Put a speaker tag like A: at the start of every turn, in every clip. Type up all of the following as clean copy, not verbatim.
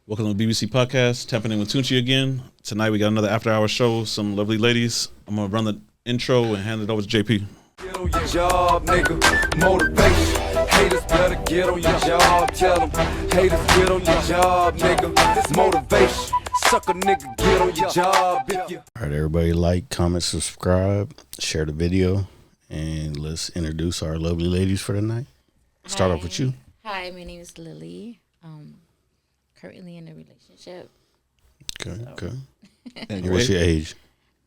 A: Welcome to the BBC Podcast, tapping in with Tunchi again. Tonight we got another after-hour show, some lovely ladies. I'm going to run the intro and hand it over to JP.
B: Get on your job, nigga. Motivation. Haters better get on your job. Tell them. Haters get on your job, nigga. It's motivation. Suck a nigga, get on your job. If you...
C: All right, everybody like, comment, subscribe, share the video, and let's introduce our lovely ladies for the night. Start off with you.
D: Hi, my name is Lily. Currently in a relationship.
C: Okay. And what's your age?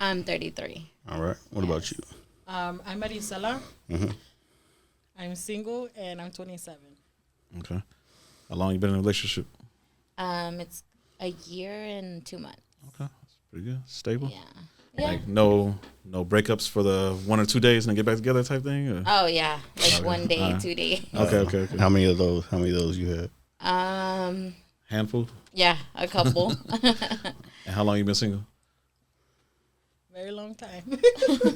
D: I'm 33.
C: All right. What about you?
E: I'm Marisela. I'm single and I'm 27.
A: Okay. How long you been in a relationship?
D: It's a year and 2 months.
A: Okay. That's pretty good. Stable?
D: Yeah.
A: Like no breakups for the 1 or 2 days and then get back together type thing? Or?
D: Oh, yeah. Like 1 day, 2 days.
A: Okay.
C: How many of those you had?
A: Handful?
D: Yeah, a couple.
A: And how long you been single?
E: Very long time.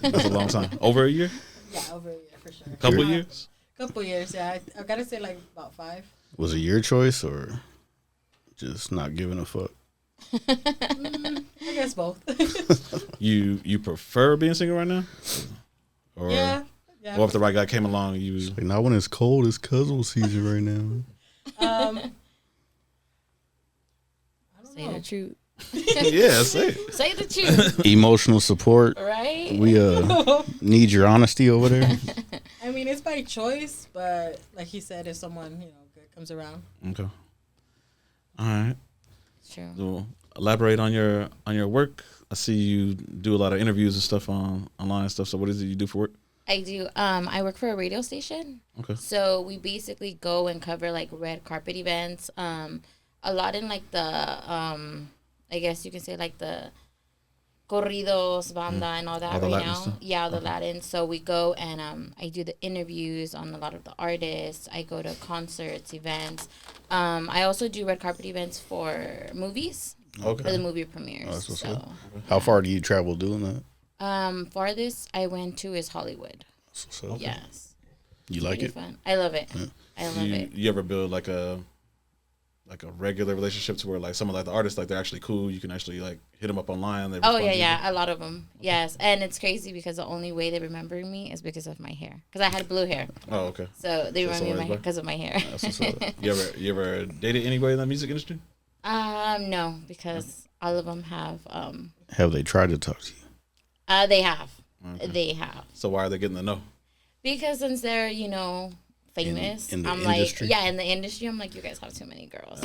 A: That's a long time. Over a year?
E: Yeah, over a year for sure.
A: Couple years?
E: Couple years, yeah. I gotta say like about 5.
C: Was it your choice or just not giving a fuck?
E: I guess both.
A: You prefer being single right now? Or,
E: yeah.
A: Or if the right guy came along, you...
C: Like, not when it's cold. It's cuddle season right now.
D: Say the truth.
A: Yeah, say it.
D: Say the truth.
C: Emotional support.
D: Right?
C: We need your honesty over there.
E: I mean, it's by choice, but like he said, if someone, good comes around.
A: Okay. All right.
D: True.
A: So elaborate on your work. I see you do a lot of interviews and stuff online and stuff. So what is it you do for work?
D: I do. I work for a radio station.
A: Okay.
D: So we basically go and cover like red carpet events. A lot in like the I guess you can say like the corridos, banda, and all that
A: All the
D: right
A: Latin
D: now.
A: stuff?
D: Yeah, the Latin. So we go and I do the interviews on a lot of the artists. I go to concerts, events. I also do red carpet events for movies.
C: Okay.
D: For the movie premieres.
C: That's what's
D: so
C: up. How far do you travel doing that?
D: farthest I went to is Hollywood.
C: That's what's up.
D: Yes.
C: You like
D: Pretty
C: it?
D: fun. I love it.
C: Yeah.
D: I love it.
A: You ever build like a regular relationship to where like some of like the artists like they're actually cool. You can actually like hit them up online. They
D: Oh
A: respond to you?
D: yeah, a lot of them. Yes, and it's crazy because the only way they remember me is because of my hair. Because I had blue hair,
A: Oh, okay.
D: so they
A: That's
D: remember me
A: always better.
D: because of my hair.
C: That's what's up.
A: You ever dated anybody in the music industry?
D: No, because all of them have.
C: Have they tried to talk to you?
D: They have.
A: Okay.
D: They have.
A: So why are they getting the no?
D: Because since they're famous,
C: In the
D: I'm
C: industry?
D: like, in the industry, I'm like, you guys have too many girls.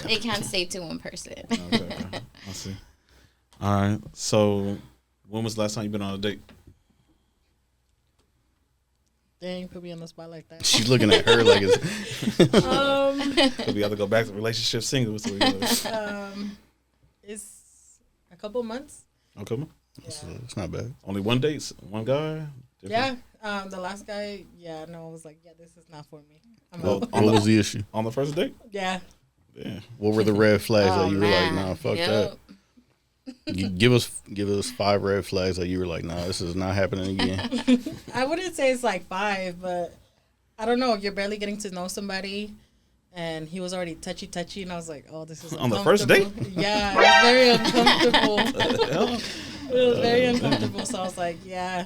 D: They can't stay to one person.
A: Okay. I see. All right. So when was the last time you been on a date?
E: Dang, put me on the spot like that.
C: She's looking at her like it's
A: Could we have to go back to relationship single? So
E: It's a couple months.
A: okay. Man.
C: it's not bad.
A: Only one date, one guy. Different?
E: Yeah. The last guy, I was like, this is not for me. I'm
A: Well,
E: out.
C: What was the issue?
A: On the first date.
E: Yeah.
A: Yeah.
C: What were the red flags
D: Oh,
C: that you were like, nah, fuck
D: Yep.
C: that? You give us 5 red flags that you were like, nah, this is not happening again.
E: I wouldn't say it's like 5, but I don't know. You're barely getting to know somebody, and he was already touchy, and I was like, oh, this is
A: On the first date?
E: Yeah, it was very uncomfortable.
A: Hell.
E: It was very uncomfortable, so I was like, yeah.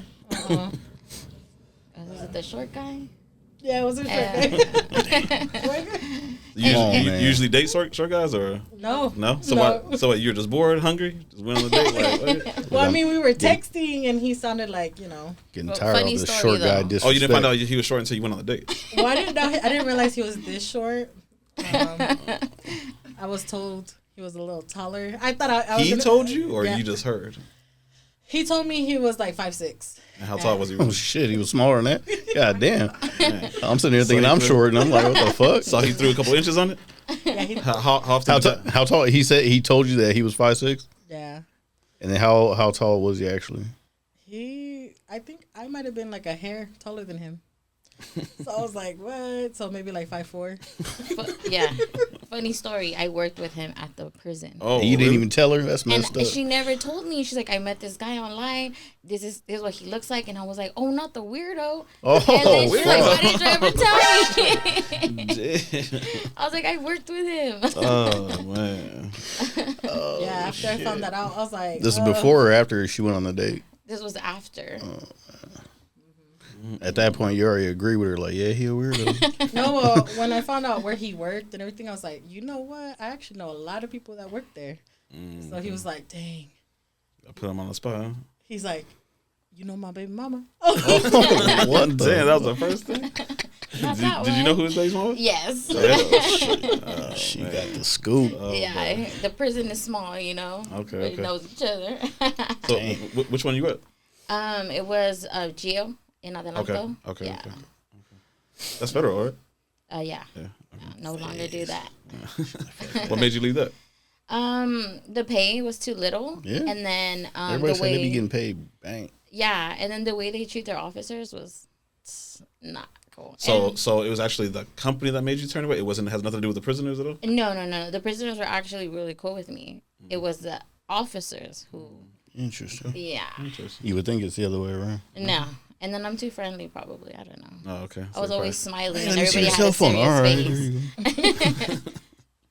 D: Was it the short guy?
E: Yeah, it wasn't
A: You
C: on,
A: usually,
C: man.
A: you usually date short guys or
E: No.
A: no? So
E: No.
A: what? So what? You're just bored, hungry, just went on the date. Like, what?
E: Well, I mean, we were texting, and he sounded like,
C: Getting
D: Well,
C: tired of
D: funny
C: the
D: story,
C: short guy
D: though.
C: disrespect.
A: Oh, you didn't find out he was short until you went on the date.
E: Well, I didn't realize he was this short. I was told he was a little taller. I thought I was
A: He
E: gonna-
A: told you, or
E: Yeah.
A: you just heard?
E: He told me he was like 5'6".
A: And how tall was he?
C: Oh shit, he was smaller than that. God damn.
A: Man.
C: I'm sitting here thinking
A: he
C: I'm
A: threw-
C: short, and I'm like, what the fuck?
A: So he threw a couple inches on it.
E: Yeah,
A: How often?
C: How tall? He said he told you that he was 5'6",
E: yeah.
C: and then how tall was he actually?
E: I think I might have been like a hair taller than him. So I was like, what? So maybe like 5'4".
D: Yeah, funny story. I worked with him at the prison.
A: Oh,
C: You didn't even tell her? That's
D: And
C: messed up.
D: she never told me. She's like, I met this guy online. This is what he looks like. And I was like, oh, not the weirdo.
C: Oh,
D: And then she's like, why didn't you ever tell me?
A: Damn.
D: I was like, I worked with him.
A: Oh man.
E: Yeah, after I found that out, I was like,
C: This is before or after she went on the date?
D: This was after.
C: At that point, you already agree with her, like, yeah, he a weirdo.
E: No, when I found out where he worked and everything, I was like, you know what? I actually know a lot of people that work there. So he was like, dang.
A: I put him on the spot. Huh?
E: He's like, you know my baby mama?
C: What the?
A: Damn, that was the first thing.
D: Not that
A: Did you know
D: one.
A: who his baby mama was?
D: Yes.
C: She got the scoop.
D: Yeah, the prison is small, you know.
A: Okay,
D: Everybody
A: okay.
D: knows each other.
A: So, which one you at?
D: It was Gio in Adelanto.
A: Okay.
D: Yeah.
A: Okay. That's federal, right?
D: Yeah.
A: Yeah.
D: No longer do that.
A: What made you leave that?
D: The pay was too little.
C: Yeah.
D: And then
C: Everybody
D: the
C: said they be
D: way,
C: getting paid bang.
D: yeah, and then the way they treat their officers was not cool.
A: So it was actually the company that made you turn away. It has nothing to do with the prisoners at all.
D: No. The prisoners were actually really cool with me. It was the officers who,
C: Interesting.
D: yeah,
A: Interesting.
C: You would think it's the other way around.
D: no. And then I'm too friendly, probably. I don't know.
A: Oh, okay.
D: I was always smiling,
C: Hey,
D: and
C: let me see
D: everybody
C: your
D: had
C: cell
D: a
C: phone.
D: serious
C: All right,
D: face.
C: there you go.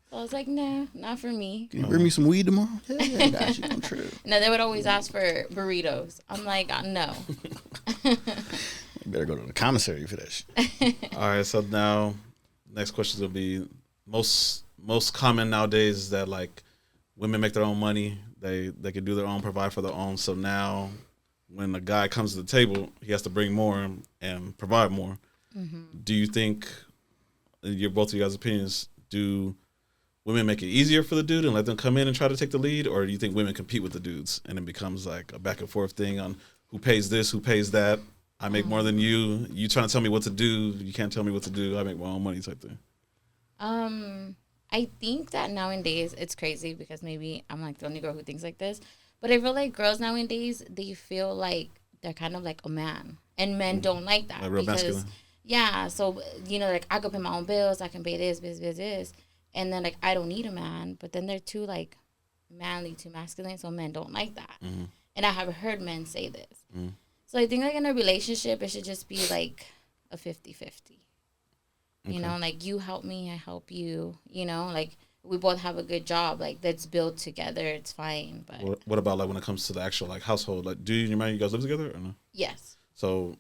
D: So I was like, nah, not for me.
C: Can you bring me some weed tomorrow? Yeah, I got you. I'm true.
D: No, they would always ask for burritos. I'm like, no.
C: You better go to the commissary for that shit.
A: All right. So now, next question will be most common nowadays is that like women make their own money. They can do their own, provide for their own. So now, when a guy comes to the table, he has to bring more and provide more. Do you think, in both of you guys' opinions, do women make it easier for the dude and let them come in and try to take the lead, or do you think women compete with the dudes and it becomes like a back and forth thing on who pays this, who pays that? I make more than you. You trying to tell me what to do. You can't tell me what to do. I make my own money type thing.
D: I think that nowadays it's crazy because maybe I'm like the only girl who thinks like this, but I feel like girls nowadays, they feel like they're kind of like a man, and men don't like that.
A: Like real masculine.
D: Yeah, so you know, like I go pay my own bills, I can pay this, and then like I don't need a man, but then they're too like manly, too masculine, so men don't like that. And I have heard men say this. So I think like in a relationship, it should just be like a 50-50. You know, like you help me, I help you. You know, like we both have a good job. Like let's build together. It's fine. But
A: What about like when it comes to the actual like household? Like, do you and your man, you guys live together or no?
D: yes.
A: So,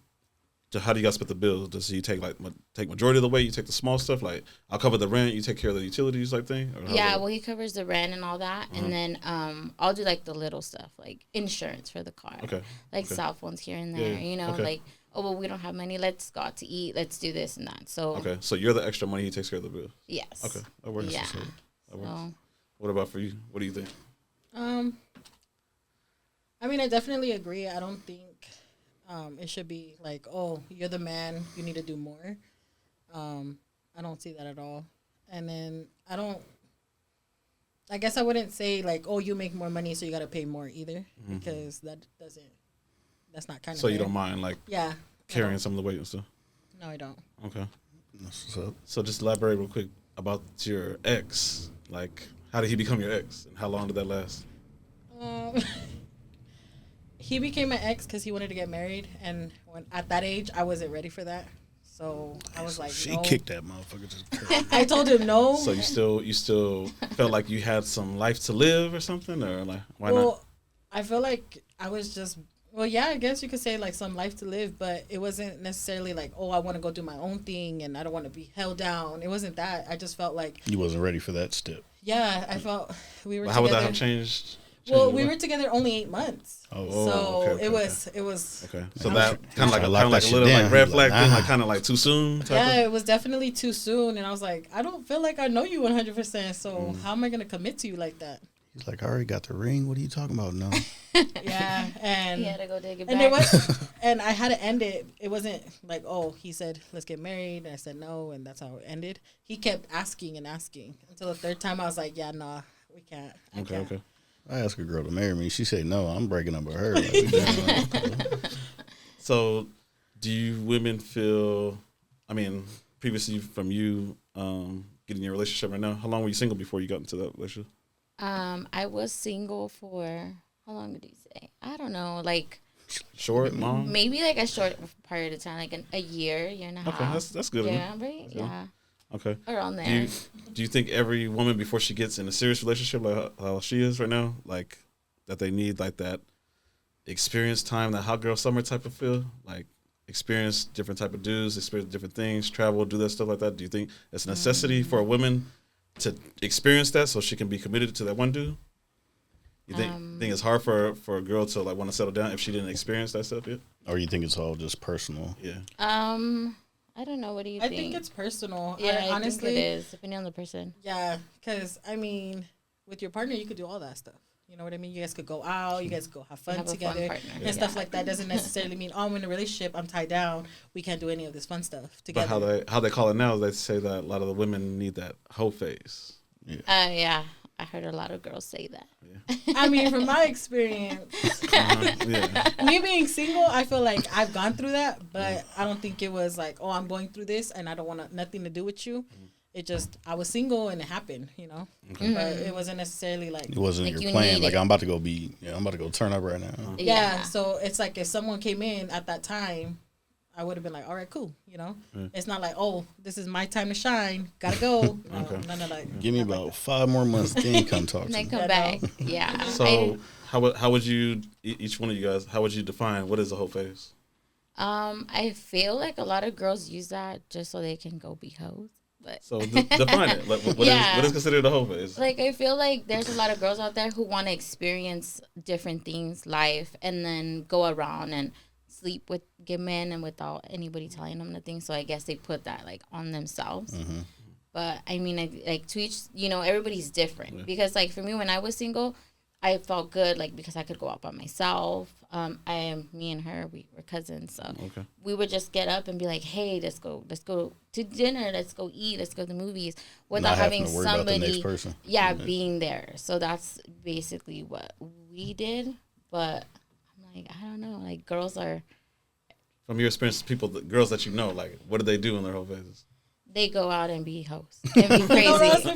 A: how do you guys split the bills? Does he take majority of the way? You take the small stuff, like I'll cover the rent, you take care of the utilities, type thing. Or
D: Yeah, well, he covers the rent and all that, and then I'll do like the little stuff, like insurance for the car, like cell phones here and there. You know, like well, we don't have money. Let's go out to eat. Let's do this and that. So
A: so you're the extra money. He takes care of the bills.
D: yes.
A: Okay, that works.
D: Yeah.
A: That works.
D: So,
A: What about for you? What do you think?
E: I mean, I definitely agree. I don't think it should be like, oh, you're the man, you need to do more. I don't see that at all. And then I guess I wouldn't say like, oh, you make more money, so you got to pay more either, because that's not kind of
A: So you don't mind like
E: Yeah.
A: carrying some of the weight and stuff?
E: No, I don't.
A: Okay.
C: That's what's up.
A: So just elaborate real quick about your ex. Like, how did he become your ex, and how long did that last?
E: He became an ex because he wanted to get married, and when at that age, I wasn't ready for that. So I was like,
C: She
E: no.
C: kicked that motherfucker to the curb.
E: I told him no.
A: So you still felt like you had some life to live or something, or like why not?
E: I feel like I was just, yeah, I guess you could say like some life to live, but it wasn't necessarily like, oh, I want to go do my own thing and I don't want to be held down. It wasn't that. I just felt like,
C: You wasn't ready for that step.
E: yeah, I felt we were
A: Well, how would
E: together.
A: that have changed?
E: Well, we were together only 8 months.
A: Oh,
E: so
A: okay.
E: it was.
A: Okay, so that kind of like
C: Lock
A: a
C: that shit
A: little
C: down.
A: like red
C: Like,
A: flag thing,
C: nah.
A: like kind of like too soon. Type
E: Yeah,
A: of?
E: it was definitely too soon, and I was like, I don't feel like I know you 100%. So how am I gonna commit to you like that?
C: He's like, I already got the ring. What are you talking about? No.
E: Yeah, and
D: he had to go dig it
E: and
D: back.
E: it was, and I had to end it. It wasn't like, oh, he said let's get married, and I said no, and that's how it ended. He kept asking and asking until the third time I was like, yeah, nah, we can't. I can't.
A: Okay.
C: I asked a girl to marry me. She said no. I'm breaking up with her. Like, we done.
A: So, do you women feel? I mean, previously from you get in your relationship right now? How long were you single before you got into that relationship?
D: I was single for how long did you say? I don't know, like
A: Short, long?
D: maybe like a short period of time, like a year and a half.
A: Okay, that's good.
D: Yeah, right. Yeah,
A: Okay.
D: around there.
A: Do you think every woman before she gets in a serious relationship like how she is right now, like that they need like that experience time, that hot girl summer type of feel, like experience different type of dudes, experience different things, travel, do that stuff like that? Do you think it's a necessity for a woman to experience that so she can be committed to that one dude? You think it's hard for a girl to like want to settle down if she didn't experience that stuff yet?
C: Or you think it's all just personal?
A: Yeah.
D: I don't know. What do you think?
E: I think it's personal.
D: Yeah,
E: honestly,
D: I think it is, depending on the person.
E: Yeah, because I mean, with your partner, you could do all that stuff. You know what I mean? You guys could go out, you guys could go have fun together, and stuff like that. Doesn't necessarily mean, oh, I'm in a relationship, I'm tied down, we can't do any of this fun stuff together.
A: But how they call it now, they say that a lot of the women need that hoe phase.
D: Yeah. I heard a lot of girls say that.
E: Yeah. I mean, from my experience, me being single, I feel like I've gone through that, but I don't think it was like, oh, I'm going through this and I don't want nothing to do with you. It just, I was single and it happened, you know. Okay. But it wasn't necessarily like,
C: it wasn't like your plan. Like I'm about to go turn up right now.
E: Yeah. So it's like if someone came in at that time, I would have been like, all right, cool. You know, it's not like, oh, this is my time to shine. Gotta go. No, none of that.
C: Give me about 5 more months, then come talk to me.
D: Then come back. Yeah.
A: So how would you, each one of you guys, how would you define what is a hoe phase?
D: I feel like a lot of girls use that just so they can go be hoes. But
A: so define it. Like, what is considered a hoe phase?
D: Like I feel like there's a lot of girls out there who want to experience different things, life, and then go around and sleep with gay men and without anybody telling them nothing. So I guess they put that like on themselves. But I mean, like to each, you know, everybody's different. Because like for me, when I was single, I felt good, like because I could go out by myself. Me and her, we were cousins, so we would just get up and be like, hey, let's go to dinner, let's go eat, let's go to the movies, without having somebody being there. So that's basically what we did. But like, I don't know, like girls are.
A: From your experience, girls that you know, like, what do they do in their whole phases?
D: They go out and be hoes and be crazy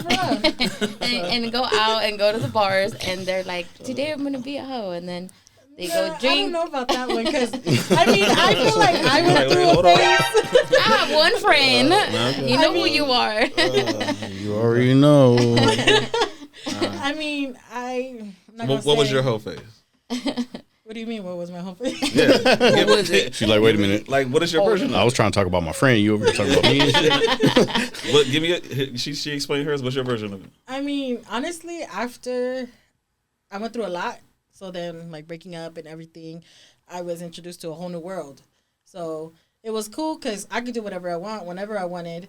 D: and go out and go to the bars and they're like, today I'm gonna be a hoe, and then they go drink.
E: I don't know about that one because I mean I feel like I went through a phase.
D: I have one friend. You know who you are.
C: You already know.
E: I mean,
A: what was your hoe phase?
E: What do you mean? What was my whole phase?
A: Yeah. What was
C: it? She's like, wait a minute.
A: Like, what is your version?
C: I was trying to talk about my friend. You over here talking about me and shit.
A: What? Give me. She explained hers. What's your version of it?
E: I mean, honestly, after I went through a lot, so then like breaking up and everything, I was introduced to a whole new world. So it was cool because I could do whatever I want, whenever I wanted,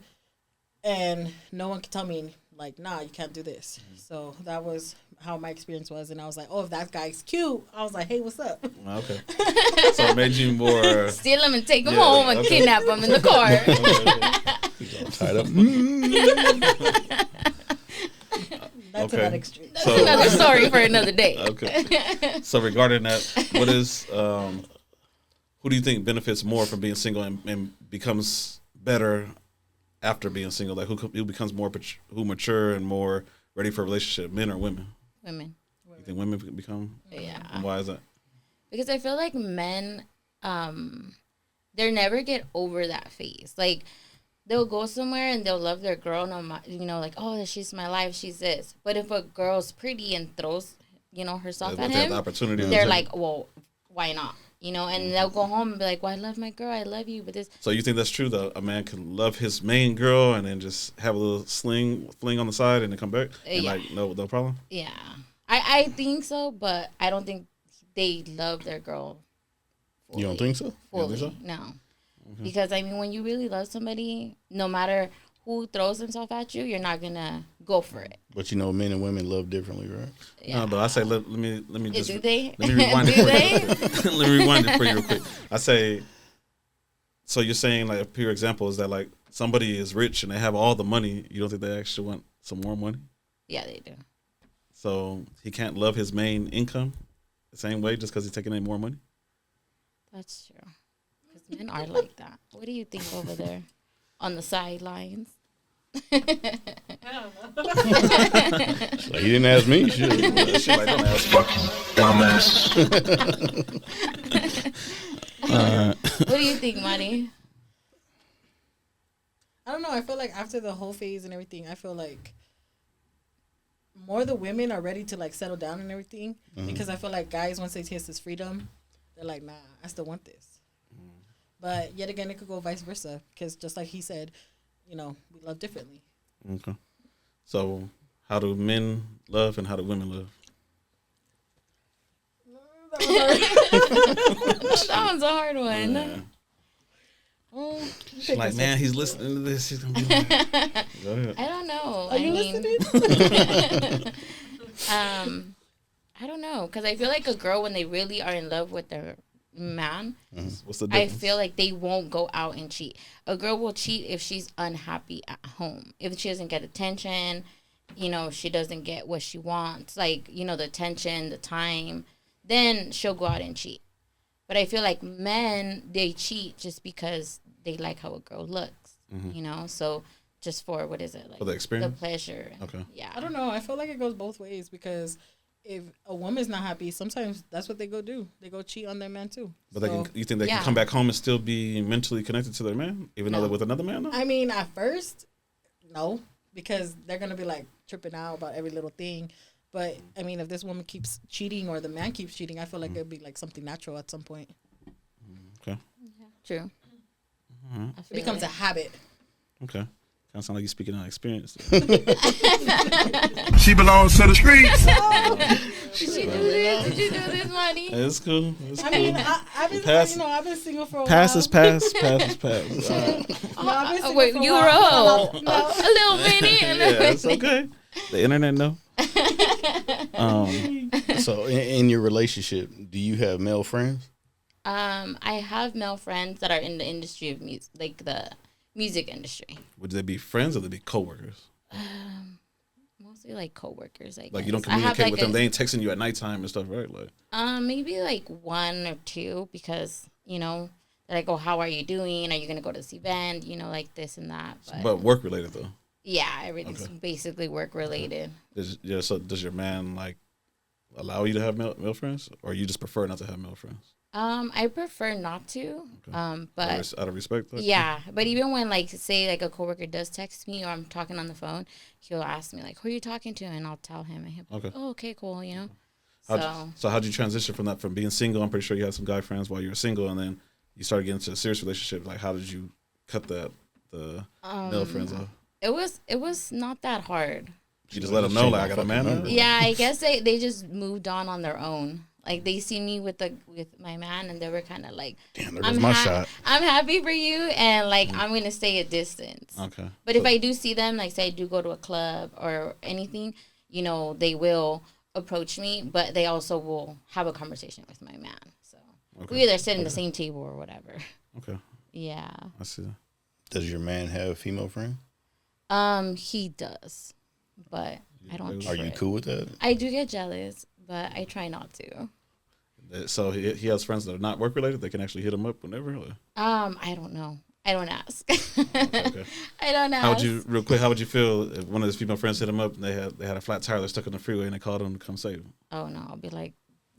E: and no one could tell me like, nah, you can't do this. So that was how my experience was, and I was like, oh, if that guy's cute, I was like, hey, what's up?
A: Okay. So it made you more
D: steal him and take him home and kidnap him in the car.
C: He's all tied up.
E: That's another extreme.
D: That's another story for another day.
A: Okay. So regarding that, what is who do you think benefits more from being single and becomes better after being single? Like who becomes more mature and more ready for a relationship, men or women?
D: Women.
A: You think women become?
D: Yeah.
A: And why is that?
D: Because I feel like men, they never get over that phase. Like, they'll go somewhere and they'll love their girl, like, oh, she's my life, she's this. But if a girl's pretty and throws, herself at him, they're like, well, why not? And they'll go home and be like, well, I love my girl, I love you, but this.
A: So you think that's true, though? A man can love his main girl and then just have a little fling on the side and then come back? And like, no problem?
D: Yeah. I think so, but I don't think they love their girl fully.
C: You don't think so?
D: Fully,
C: think so?
D: No. Mm-hmm. Because, when you really love somebody, no matter who throws himself at you, you're not going to go for it.
C: But men and women love differently, right?
A: Yeah. No, but I say let me just
D: do they?
A: Let me rewind it for you. Let me rewind it for you real quick. I say, so you're saying like a pure example is that like somebody is rich and they have all the money. You don't think they actually want some more money?
D: Yeah, they do.
A: So he can't love his main income the same way just because he's taking in more money?
D: That's true. Because men are like that. What do you think over there on the sidelines?
C: She's like, he didn't ask me. Shit.
A: She like, don't ask me.
F: Dumbass.
D: What do you think, Money?
E: I don't know. I feel like after the whole phase and everything, I feel like more the women are ready to like settle down and everything because I feel like guys, once they taste this freedom, they're like, nah, I still want this. But yet again, it could go vice versa because just like he said, we love differently.
A: Okay. So, how do men love and how do women love?
D: That one's a hard one.
A: Yeah. She's like, man, he's listening to this. He's gonna be like, go ahead.
D: I don't know.
E: Are you listening?
D: I don't know because I feel like a girl when they really are in love with their man,
A: What's the
D: I
A: difference?
D: feel like they won't go out and cheat. A girl will cheat if she's unhappy at home. If she doesn't get attention, she doesn't get what she wants, like, the attention, the time, then she'll go out and cheat. But I feel like men, they cheat just because they like how a girl looks, so just for, what is it? Like
A: For the experience?
D: The pleasure.
A: Okay.
D: Yeah.
E: I don't know. I feel like it goes both ways because if a woman's not happy, sometimes that's what they go do. They go cheat on their man too.
A: But
E: So,
A: you think they
D: Yeah.
A: can come back home and still be mentally connected to their man, even though
D: No.
A: they're with another man? Though?
E: I mean, at first, no, because they're gonna be like tripping out about every little thing. But I mean, if this woman keeps cheating or the man keeps cheating, I feel like it'd be like something natural at some point.
A: Okay.
D: True. I
E: It
D: feel
E: becomes a
D: it.
E: habit.
A: Okay. Kind of sound like you're speaking out of experience.
F: She belongs to the streets.
D: Did you do this? Did you do this, Money?
A: It's cool. It's
E: I
A: cool.
E: mean, I've been,
A: Pass-
E: I've been single for a
A: Pass
E: while.
A: is pass. Pass is pass.
E: No, I've been single
D: Wait,
E: for a
D: you
E: while.
D: roll.
E: No.
D: A little minute.
A: Yeah, it's okay. The internet know.
C: So, in your relationship, do you have male friends?
D: I have male friends that are in the industry of music, like the music industry.
A: Would they be friends or they be coworkers?
D: Mostly like coworkers, I guess.
A: Like you don't
D: I have,
A: communicate with them.
D: a-
A: They ain't texting you at nighttime and stuff, right? Like
D: Maybe like one or two because, they're like, oh, how are you doing? Are you going to go to this event? Like this and that.
A: but work related though.
D: Yeah, everything's
A: Okay.
D: basically work related.
A: So does your man like allow you to have male friends, or you just prefer not to have male friends?
D: I prefer not to. But
A: Out of respect. Like?
D: yeah, but even when like say like a coworker does text me or I'm talking on the phone, he'll ask me like, who are you talking to? And I'll tell him and he'll be like,
A: Okay.
D: oh, okay, cool,
A: So how'd you transition from that, from being single? I'm pretty sure you had some guy friends while you were single, and then you started getting into a serious relationship. Like, how did you cut the male friends off?
D: it was not that hard.
A: You just let them know, like, I got a man now?
D: Yeah, I guess they just moved on their own. Like they see me with my man, and they were kind of like,
C: Damn, there goes my shot.
D: I'm happy for you, and like I'm gonna stay a distance.
A: Okay.
D: But if I do see them, like say I do go to a club or anything, they will approach me, but they also will have a conversation with my man. So we either sit in the same table or whatever.
A: Okay.
D: Yeah.
A: I see.
C: Does your man have female friends?
D: He does, but I don't.
C: Are you
D: trip.
C: cool with that?
D: I do get jealous, but I try not to.
A: So he has friends that are not work related. They can actually hit him up whenever. Or?
D: I don't know. I don't ask.
A: Okay.
D: I don't ask.
A: How would you feel if one of his female friends hit him up and they had a flat tire, they're stuck on the freeway, and they called him to come save him?
D: Oh no, I'll be like,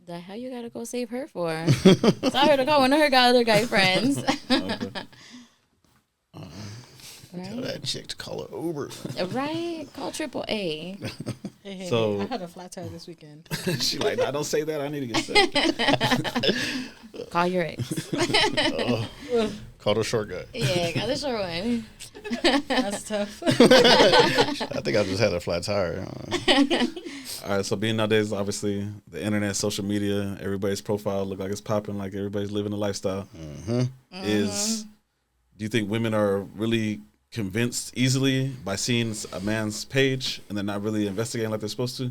D: the hell you gotta go save her for? Tell her to call one of her other guy friends.
A: Okay.
C: Tell that chick to call her Uber.
D: Right? Call AAA.
E: Hey,
A: So-
E: I had a flat tire this weekend.
A: She like, nah, don't say that. I need to get saved.
D: Call your ex.
C: Call her short guy.
D: Yeah, got the short one.
E: That's tough.
C: I think I just had a flat tire.
A: All right, so being nowadays, obviously, the internet, social media, everybody's profile look like it's popping, like everybody's living a lifestyle. Do you think women are really convinced easily by seeing a man's page and they're not really investigating like they're supposed to?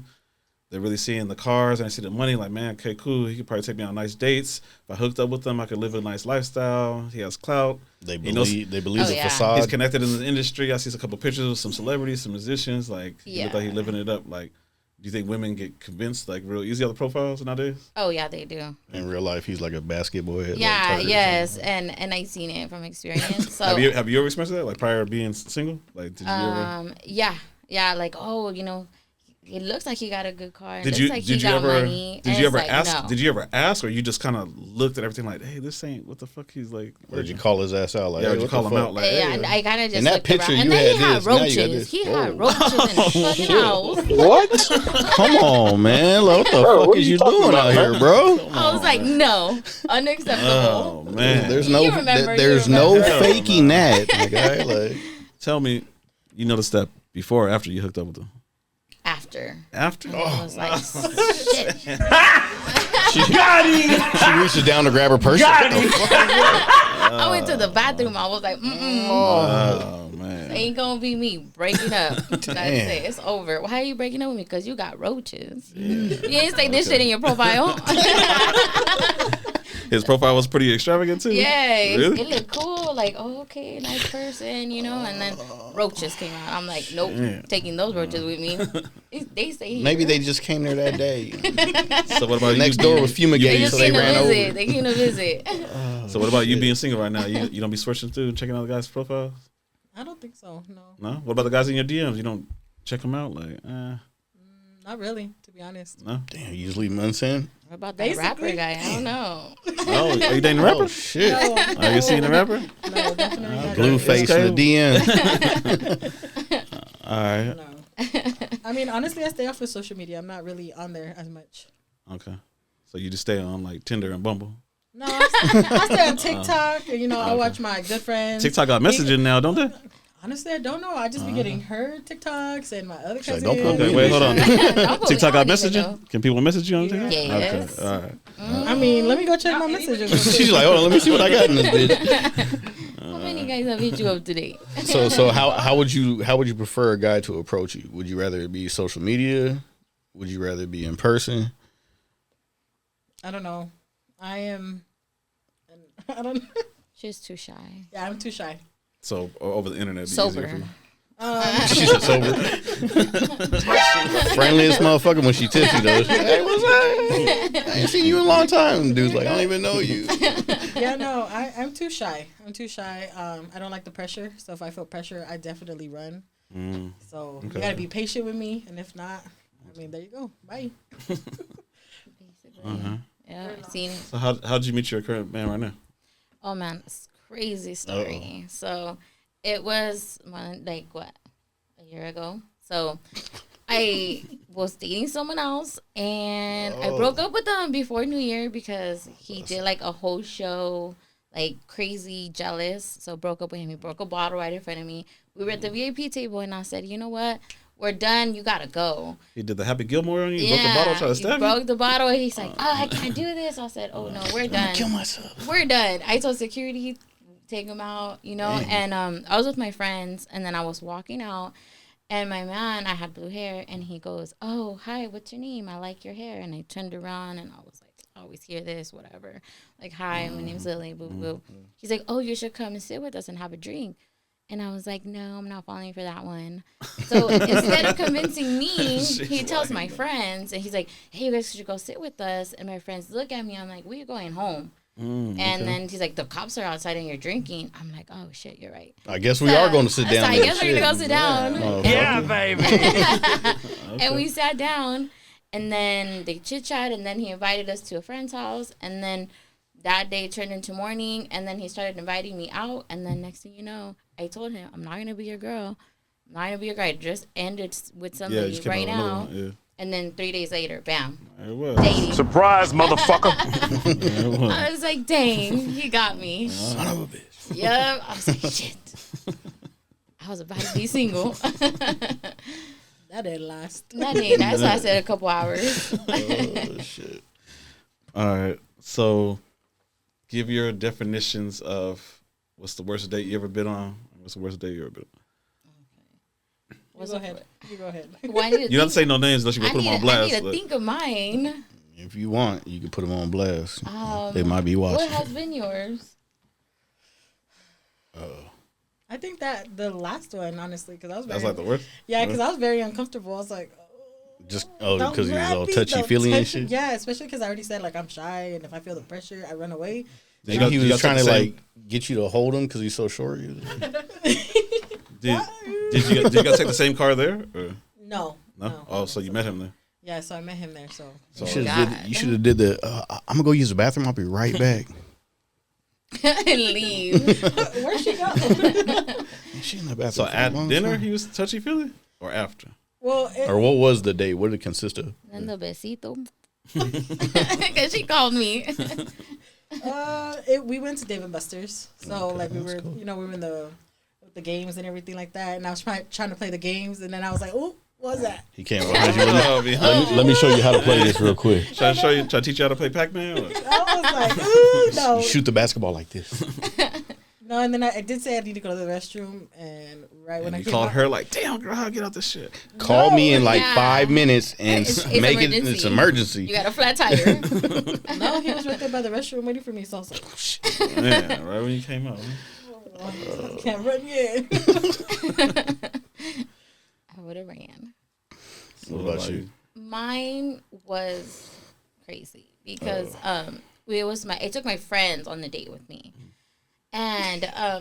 A: They're really seeing the cars and they see the money, like, man, okay, cool. He could probably take me on nice dates. If I hooked up with him, I could live a nice lifestyle. He has clout.
C: They
A: He knows-
C: believe
D: Oh,
C: the
D: yeah.
C: facade.
A: He's connected in the industry. I see a couple pictures of some celebrities, some musicians. Like, he look like he's living it up. Like, Do you think women get convinced like real easy on the profiles nowadays?
D: Oh yeah, they do.
C: In real life, he's like a basketball head.
D: Yeah,
C: like
D: yes, and I seen it from experience. So
A: have you ever experienced that like prior to being single? Like did you ever?
D: yeah, like it looks like he got a good car.
A: Did
D: It
A: you
D: looks like
A: did
D: he
A: you
D: got
A: ever
D: money.
A: did
D: And
A: you
D: it's
A: ever
D: like,
A: ask?
D: no.
A: Did you ever ask, or you just kind of looked at everything like, hey, this ain't what the fuck he's like?
C: Or did you call his ass out? Like,
A: Yeah,
C: hey,
A: did you
C: what
A: call
C: the
A: him
C: fuck?
A: out like?
D: Yeah,
A: Hey,
D: and I kind of just
C: In that
D: looked
C: picture,
D: around.
C: you
D: And then
C: had
D: he had
C: this, now you got
D: roaches.
C: this.
D: He
C: Whoa.
D: had roaches in his fucking house.
F: What?
C: Come on, man. Like, what the
F: Bro,
C: fuck
F: what
C: is
F: are
C: you
F: you talking
C: doing
F: about,
C: out
F: man?
C: here, bro?
D: I was like, no, unacceptable.
A: Oh man,
C: There's no,
D: You remember,
C: there's
D: you
C: no
D: remember.
C: faking that, my guy. Like,
A: tell me, you noticed that before or after you hooked up with him?
D: After.
A: After?
D: I was like, shit.
C: she reaches down to grab her purse.
D: I went to the bathroom. I was like,
A: Oh man.
D: ain't gonna be me breaking up. That's it. It's over. Why are you breaking up with me? Because you got roaches. You didn't say this shit in your profile.
A: His profile was pretty extravagant too.
D: Yeah,
A: Really?
D: it looked cool. Like, oh, okay, nice person, you know. And then roaches came out. I'm like, nope, taking those roaches with me. They stay here.
C: Maybe they just came there that day.
A: So what about
C: Next
A: you?
C: door was
D: They
C: fumigated,
D: just
C: so they
D: came to
C: ran
D: visit.
C: over.
D: They came to visit.
A: So what about you being single right now? You don't be switching through and checking out the guys' profiles?
E: I don't think so. No,
A: No. What about the guys in your DMs? You don't check them out? Like,
E: not really. To be honest.
A: no.
C: Damn, you just leave them unsent?
D: What about that rapper guy? I don't know.
A: Oh, are you dating a rapper?
C: Oh, shit.
E: No,
A: Are you seeing a rapper?
E: no, definitely not.
C: Blue face in the DM.
A: All right.
E: No. I mean, honestly, I stay off of social media. I'm not really on there as much.
A: Okay. So you just stay on like Tinder and Bumble.
E: No, I stay on TikTok, and I watch my good friends.
A: TikTok got messaging now, don't they?
E: Honestly, I don't know. I just be getting her TikToks and my other
C: She's like,
E: cousins.
C: don't put me
A: Okay, wait, hold on.
D: Don't put me
A: TikTok got
D: on even, though.
A: messaging? Can people message you on TikTok?
D: Yes.
A: Okay. All right.
E: I mean, let me go check my messages. real quick.
C: She's like, hold on, let me see what I got in this bitch.
D: How many guys have hit you up today?
C: So how would you prefer a guy to approach you? Would you rather it be social media? Would you rather be in person?
E: I don't know. I don't.
D: She's too shy.
E: Yeah, I'm too shy.
A: So over the internet, it'd be
D: Sober.
A: easier for you.
C: She said sober. Friendliest motherfucker when she tipsy though. She, hey, what's up? I ain't seen you in a long time. Dude's like, I don't even know you.
E: Yeah, no, I'm too shy. I'm too shy. I don't like the pressure. So if I feel pressure, I definitely run. So you gotta be patient with me, and if not, I mean, there you go. Bye.
D: Basically. Yeah, I've seen it.
A: So how'd you meet your current man right now?
D: Oh man, it's a crazy story. So it was a year ago. So I was dating someone else, and I broke up with him before New Year because he did like a whole show, like crazy jealous. So broke up with him. He broke a bottle right in front of me. We were at the VIP table, and I said, you know what? We're done. You gotta go.
A: He did the Happy Gilmore on you? Broke the bottle, tried to stab
D: he
A: you?
D: broke the bottle. He's like, oh, I can't do this. I said, oh no, we're done.
C: Kill myself.
D: We're done. I told security, take him out, and I was with my friends, and then I was walking out, and my man, I had blue hair, and he goes, oh, hi, what's your name? I like your hair. And I turned around, and I was like, I always hear this, whatever. Like, hi, my name's Lily, boo, boo. He's like, oh, you should come and sit with us and have a drink. And I was like, no, I'm not falling for that one. So instead of convincing me, he tells my friends, and he's like, hey, you guys should go sit with us. And my friends look at me. I'm like, we're going home. And then he's like, the cops are outside and you're drinking. I'm like, oh, shit, you're right.
C: I guess we are going to sit down.
D: So I
C: there.
D: guess we're going to go sit down.
F: Yeah, baby.
D: And we sat down, and then they chit-chat, and then he invited us to a friend's house. And then that day turned into morning, and then he started inviting me out. And then next thing you know, I told him, I'm not going to be your girl. I'm not going to be your guy. Just end it with somebody right now.
A: Yeah.
D: And then 3 days later, bam,
A: It was.
D: dating.
F: Surprise, motherfucker.
A: It was.
D: I was like, dang, he got me.
C: Son of a bitch.
D: Yep. I was like, shit. I was about to be single.
E: That didn't last.
D: That lasted a couple hours.
C: Oh, shit.
A: All right. So give your definitions of what's the worst date you ever been on? What's the worst date you ever been on?
E: You go ahead. You go ahead.
D: Well, I need to
A: You don't have to say no names unless you want to put them on
D: I
A: blast.
D: need to
A: but-
D: think of mine.
C: If you want, you can put them on blast. They might be watching.
D: What has been yours?
E: I think that the last one, honestly, because I was very,
A: That's like the worst?
E: yeah, because I was very uncomfortable. I was like,
C: Just
E: Don't
C: because he was
E: grab
C: all
E: me,
C: touchy
E: don't
C: feely and
E: touch
C: shit.
E: me. Yeah, especially because I already said like I'm shy, and if I feel the pressure, I run away.
C: Maybe he
A: you
C: was
A: got
C: trying to
A: the same-
C: like get you to hold him because he's so short.
A: Did you guys take the same car there? Or?
E: No.
A: Oh, so you met him there.
E: Yeah, so I met him there. So
C: You should have did the. I'm gonna go use the bathroom. I'll be right back.
D: And leave.
E: where'd she go?
C: She in the bathroom.
A: So
C: for a
A: at
C: long
A: dinner
C: time.
A: he was touchy feely, or after?
E: Well,
C: Or what was the date? What did it consist of?
D: Then the besito. Because she called me.
E: we went to Dave and Buster's. So like we were, we were in the games and everything like that. And I was trying to play the games, and then I was like, "Oh, what was that?"
C: He came over. Let me show you how to play this real quick.
A: Try to teach you how to play Pac-Man? Or?
E: I was like, "Ooh, no."
C: You shoot the basketball like this.
E: No, and then I did say I need to go to the restroom, and when I
A: You
E: came
A: called
E: out,
A: her like, damn girl, how get out this shit?
C: Call me in like
D: Yeah.
C: 5 minutes and
D: It's
C: make
D: emergency.
C: it's emergency.
D: You got a flat tire.
E: no, he was right there by the restroom waiting for me. So I was like, "Oh shit,
A: Yeah, right when you came out.
E: I can't run yet."
D: I would have ran.
C: What about you?
D: Mine was crazy because I took my friends on the date with me. And I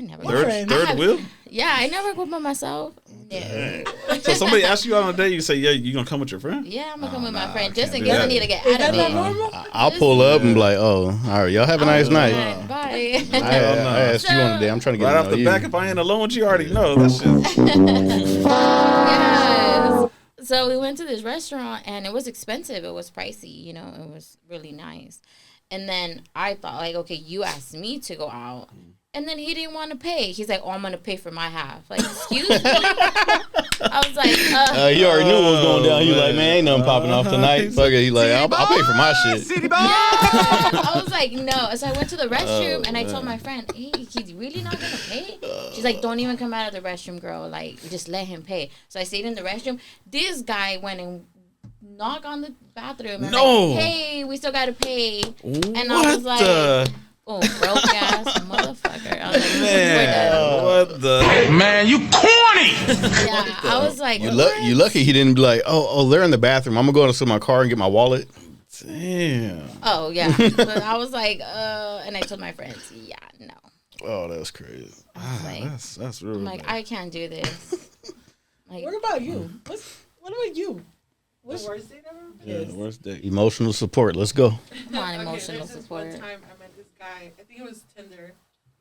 D: never
A: Third wheel?
D: Yeah, I never go by myself. No.
A: So somebody asked you out on a date, you say, yeah, you gonna come with your friend?
D: Yeah, I'm gonna come with my friend
A: I
D: just
A: can't
D: in
A: do
D: case I
A: that.
D: need to get
E: Is
D: out
E: that
D: of
E: not
D: it.
E: normal?
C: I'll pull up and be like, oh, all right, y'all have a nice night.
D: Alright, bye.
C: I asked you on the day. I'm trying to get
A: Right
C: to
A: off
C: know
A: the
C: you.
A: back, if I ain't alone with you, already know that shit.
D: Yes. So we went to this restaurant and it was expensive. It was pricey, it was really nice. And then I thought like, okay, you asked me to go out. And then he didn't want to pay. He's like, oh, I'm going to pay for my half. Like, excuse me? I was like,
C: He already knew what was going down. He was like, man, ain't nothing popping off tonight. Fuck it. He like, I'll pay for my shit.
D: yeah. I was like, no. So I went to the restroom and I told my friend, hey, he's really not going to pay? She's like, don't even come out of the restroom, girl. Like, just let him pay. So I stayed in the restroom. This guy went and knocked on the bathroom and like, hey, we still got to pay. And I was like, oh, broke ass motherfucker. I was like,
A: Man, what the?
F: Man, you corny!
D: yeah, I was like,
C: You
D: what?
C: lucky he didn't be like, oh, they're in the bathroom. I'm going to go to my car and get my wallet.
A: Damn.
D: Oh, yeah. But I was like, and I told my friends, yeah, no.
C: Oh, that's crazy.
D: I was like,
A: That's really
D: I'm like,
A: bad.
D: I can't do this. Like,
E: What about you? What about you?
G: The worst date ever?
A: Yeah, worst date.
C: Emotional support. Let's go.
D: come on,
G: Okay,
D: emotional
G: there's this
D: support.
G: one time I met this guy. I think it was Tinder.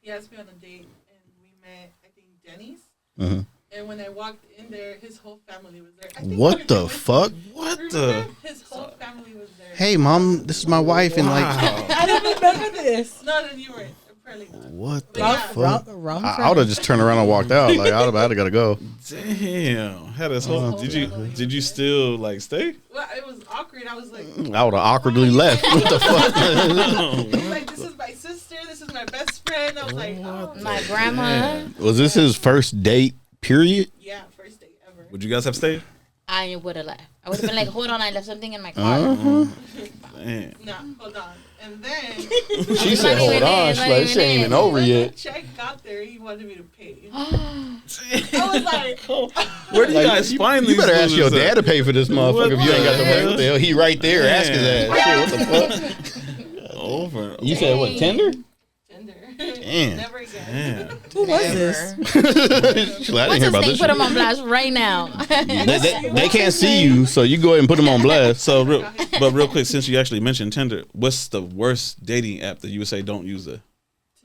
G: He asked me on a date, and we met, I think, Denny's.
C: Mhm.
G: And when I walked in there, his whole family was there. I think
C: What the fuck?
A: What
G: Remember?
A: the?
G: His whole family was there.
C: Hey, mom, this is my wife. And like,
E: I don't remember this.
G: No, then you weren't. Apparently not.
C: what the
G: Yeah.
C: fuck?
E: Wrong
C: I would have just turned around and walked out. Like, I'd have got to go.
A: Damn. Had this whole. Did you still like stay?
G: Well, it was awkward. I was like,
C: I would have awkwardly left. What the fuck?
G: I was like, this is my sister. This is my best friend. I was like, oh,
D: My grandma,
C: Was this his first date, period?
G: yeah, first date ever.
A: Would you guys have stayed?
D: I would have left. I would have been like, hold on, I left something in my car.
A: Damn.
G: No, hold on. And then
C: She said, hold on. She's like, this ain't even over
G: when the
C: yet.
G: check got there, he wanted me to pay. I was like,
A: Where do you
C: Like,
A: guys find
C: You
A: these?
C: better ask your
A: losers
C: dad
A: at?
C: to pay for this motherfucker if you ain't got the money.
A: What
C: What the hell? He right there. Ask his ass. Shit, what the fuck?
A: Over.
C: You said what, Tinder?
G: Tinder.
C: Damn.
G: Never again.
A: Damn.
E: Who was this?
C: She's like, I didn't
D: What's
C: hear
D: his
C: about
D: name?
C: this
D: Put
C: shit.
D: him on blast right now.
C: They can't see you, so you go ahead and put them on blast.
A: So, real quick, since you actually mentioned Tinder, what's the worst dating app that you would say don't use it?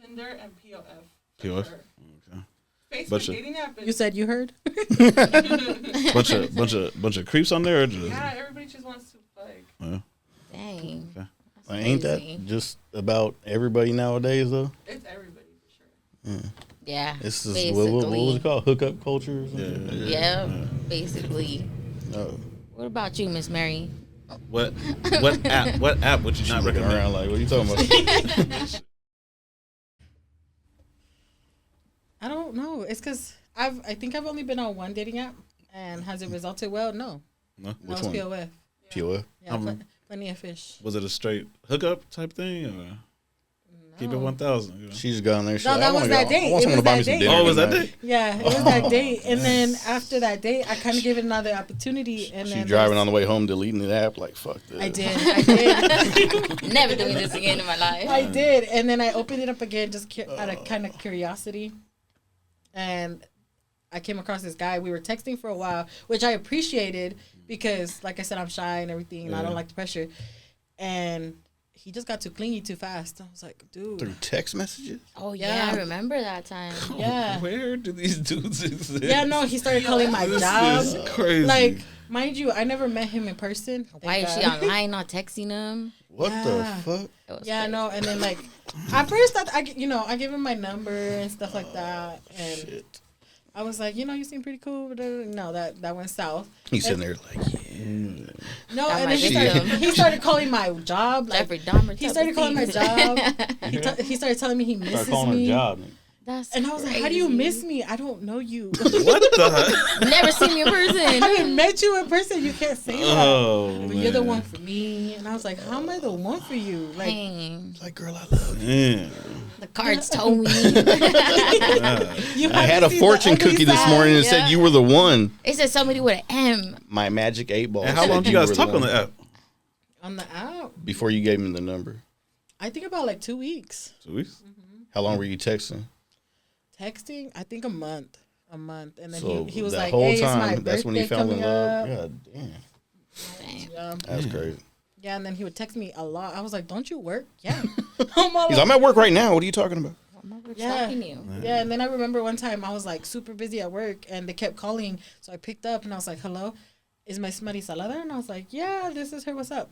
G: Tinder and POF. for
A: POF?
G: sure.
A: Okay.
G: Facebook
A: Bunch of-
G: dating app.
E: You said you heard?
A: Bunch of creeps on there. Or just,
G: Yeah, everybody just wants to like.
D: Dang.
A: Okay.
D: That's
C: Ain't
D: crazy.
C: that just about everybody nowadays, though?
G: It's everybody for sure.
D: Yeah.
C: This is
D: basically.
C: what was it called? Hookup culture? Or something?
D: Yeah, basically.
C: Oh.
D: What about you, Miss Mary?
A: What app would you not
C: Looking
A: recommend?
C: around like, what are you talking about?
E: I don't know. It's because I think I've only been on one dating app, and has it resulted well? No.
A: No?
E: That
C: Which
E: was
C: one?
E: POF.
C: POF?
E: Yeah, plenty of fish.
A: Was it a straight hookup type thing? Or? Keep it 1,000. You know?
C: She just got on there.
E: No, that was that date.
C: I want
E: It
C: someone to
E: was
C: buy me
E: that
C: some
E: date.
C: dinner.
A: Oh, was that
C: tonight.
A: day?
E: Yeah, it was that date. And then after that date, I kind of gave it another opportunity. And
C: She's
E: then
C: driving on the way home, deleting the app. Like, fuck this.
E: I did.
D: Never doing this again in my life.
E: I did. And then I opened it up again just out of kind of curiosity. And I came across this guy. We were texting for a while, which I appreciated because, like I said, I'm shy and everything, and I don't like the pressure. And he just got too clingy too fast. I was like, dude.
C: Through text messages?
D: Oh yeah, I remember that time.
E: Yeah.
A: Where do these dudes exist?
E: Yeah, no, he started calling my job.
A: This is crazy.
E: Like, mind you, I never met him in person.
D: Why is she online, not texting him?
C: What the
E: Yeah.
C: fuck?
E: Yeah, no, and then like, at first I gave him my number and stuff like that, and
C: Shit.
E: I was like, you seem pretty cool. But no, that went south.
C: He's sitting there like, yeah.
E: No,
D: Got
E: and
D: my
E: then
D: victim.
E: he started calling my job. Like,
D: Jeffrey Dahmer.
E: he
D: type
E: started
D: of
E: calling my
D: thing.
E: job. He started telling me he
C: Start
E: misses
C: calling her
E: me.
C: job.
D: That's
E: And I was like, how do you miss me? I don't know you.
A: What the?
D: Never seen me in
E: I
D: person.
E: haven't met you in person. You can't say that.
A: Oh,
E: But you're the one for me. And I was like, how am I the one for you? Like,
D: Dang.
C: Like, girl, I love you.
A: Man.
D: The cards told me.
E: you
C: I had
E: to
C: a
E: see the
C: fortune
E: ugly
C: cookie this
E: side.
C: morning and
D: Yeah.
C: said you were the one.
D: It said somebody with an M.
C: My magic 8 ball.
A: And how
C: said
A: long do you guys
C: were
A: talk
C: the
A: on
C: one.
A: the app?
E: On the app,
C: Before you gave him the number.
E: I think about like 2 weeks.
A: 2 weeks?
C: How long were you texting?
E: Texting, I think a month. And then
C: So
E: he was
C: that
E: like,
C: whole
E: hey, it's my
C: time, that's when he
E: birthday
C: fell in
E: coming
C: love.
E: up.
C: God damn.
D: Dang.
E: Yeah.
C: That's crazy.
E: Yeah, and then he would text me a lot. I was like, don't you work? Yeah. I'm all
C: He's like, I'm at work right now. What are you talking about?
D: I'm over
E: Yeah.
D: stalking you.
E: Yeah, and then I remember one time I was like super busy at work and they kept calling. So I picked up and I was like, hello, is my smutty Sala there? And I was like, yeah, this is her. What's up?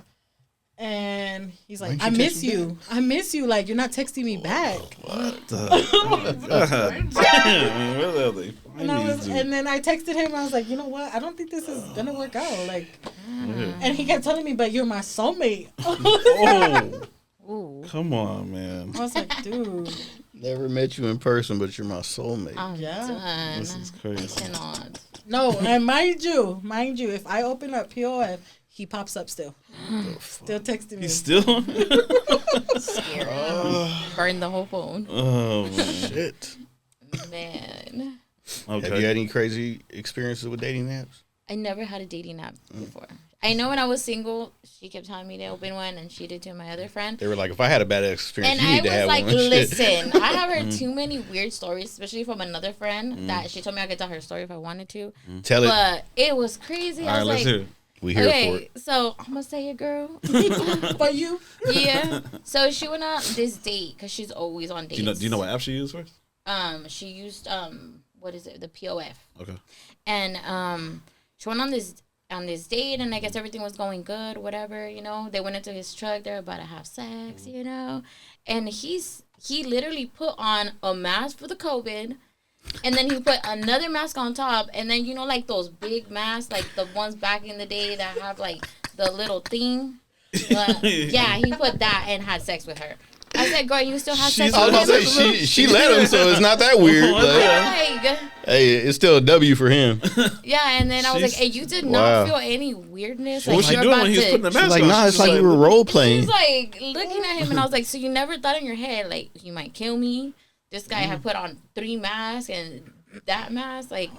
E: And he's like,
C: Why
E: I
C: didn't you
E: miss
C: text me
E: you. I miss you. Like, you're not texting me back.
A: What the? God damn. Where the hell they
E: And,
A: find these dudes?
E: and then I texted him. I was like, you know what? I don't think this is going to work out. Like, and he kept telling me, but you're my soulmate.
A: Oh,
D: Ooh.
A: come on, man.
E: I was like, dude.
C: Never met you in person, but you're my soulmate.
D: I'm
E: Yeah.
D: done.
A: This is
D: I
A: crazy.
D: cannot.
E: No, and mind you, if I open up POF, he pops up still. Still texting me.
A: He's still?
D: Scary. Burn the whole phone.
A: Oh, man.
C: Shit.
D: Man.
C: Have you
A: Okay.
C: had any crazy experiences with dating apps?
D: I never had a dating app before. I know when I was single, she kept telling me to open one, and she did to my other friend.
C: They were like, if I had a bad experience,
D: And
C: you
D: I
C: need to
D: was
C: have
D: like,
C: one. Shit.
D: listen, I have heard too many weird stories, especially from another friend that she told me I could tell her story if I wanted to.
C: Tell it.
D: But it was crazy.
A: All
D: I
A: right,
D: was
A: let's
D: like,
A: hear it.
C: We here for
D: okay,
C: it.
D: so I'm gonna say it, girl.
E: But you,
D: Yeah. So she went on this date because she's always on dates.
A: Do you know what app she used first?
D: She used what is it? The POF.
A: Okay.
D: And she went on this date, and I guess everything was going good, whatever, They went into his truck, they're about to have sex, And he literally put on a mask for the COVID, and then he put another mask on top, and then like those big masks, like the ones back in the day that have like the little thing. Yeah, he put that and had sex with her. I said, girl, you still have sex
C: I was
D: with
C: gonna
D: him?
C: say, she let him, so it's not that weird. Like,
D: Like,
C: hey, it's still a W for him.
D: yeah, and then I was like,
A: She's-
D: hey, you did
C: Wow.
D: not feel any weirdness.
A: What was she
D: you're
A: doing
D: about
A: when he was
D: to-
A: putting the
C: She's
A: mask
C: like,
A: on?
C: nah, it's
A: She's
C: like we were role
D: She
C: playing.
D: was like looking at him, and I was like, so you never thought in your head, like, he might kill me? This guy had put on 3 masks and that mask, like,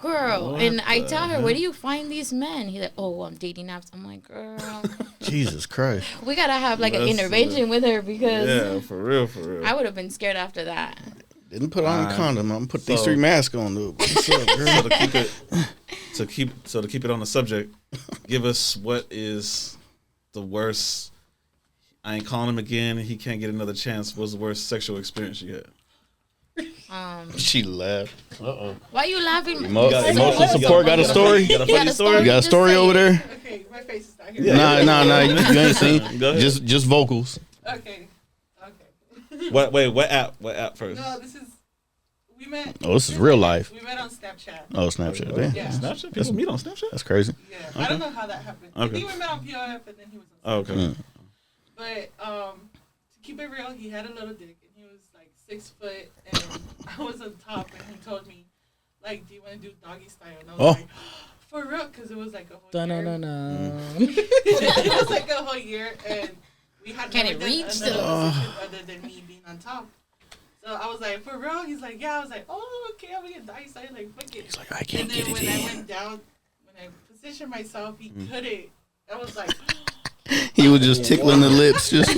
D: girl. And I tell her, where do you find these men? He's like, oh, I'm dating apps. I'm like, girl,
C: Jesus Christ.
D: we gotta have like an
A: That's-
D: intervention with her because
A: Yeah, for real, for real.
D: I would have been scared after that.
C: Didn't put on a condom. I'm gonna put these
A: So-
C: 3 masks on, dude. What's up, girl?
A: So to keep it on the subject, give us what is the worst. I ain't calling him again. He can't get another chance. What's the worst sexual experience you had?
C: She laughed.
D: Why you laughing?
C: Emotional support. Got a story?
A: You got a funny story?
C: You got a
D: Just
C: story
D: say
C: over
D: it.
C: there?
G: Okay, my face is not here.
C: Nah, you ain't seen.
A: Go ahead.
C: Just vocals.
G: Okay.
A: What app? What app first?
G: No, this is. We met.
C: Oh, this is real life.
G: We met on Snapchat.
C: Oh, Snapchat. Damn.
G: Yeah.
A: Snapchat? People meet on Snapchat?
C: That's crazy.
G: Yeah. I don't know how that happened. I
A: Okay.
G: think we met on POF, and then he was on.
A: Oh, okay.
C: Mm.
G: But to keep it real, he had a little dick, and he was like 6 foot, and I was on top, and he told me, like, do you want to do doggy style? And I was like, for real, because it was like a whole year.
E: Da-na-na-na.
G: It was like a whole year, and we had
D: Can
G: never
D: it
G: done
D: reach
G: another
D: the-
G: position other than me being on top. So I was like, for real? He's like, yeah. I was like, oh, okay, I'm gonna get doggy style. Like, fuck it.
C: He's like, I can't
G: and
C: get
G: then
C: it
G: when I
C: in.
G: went down, when I positioned myself, he couldn't. I was like,
C: He was just tickling the lips, just.
G: I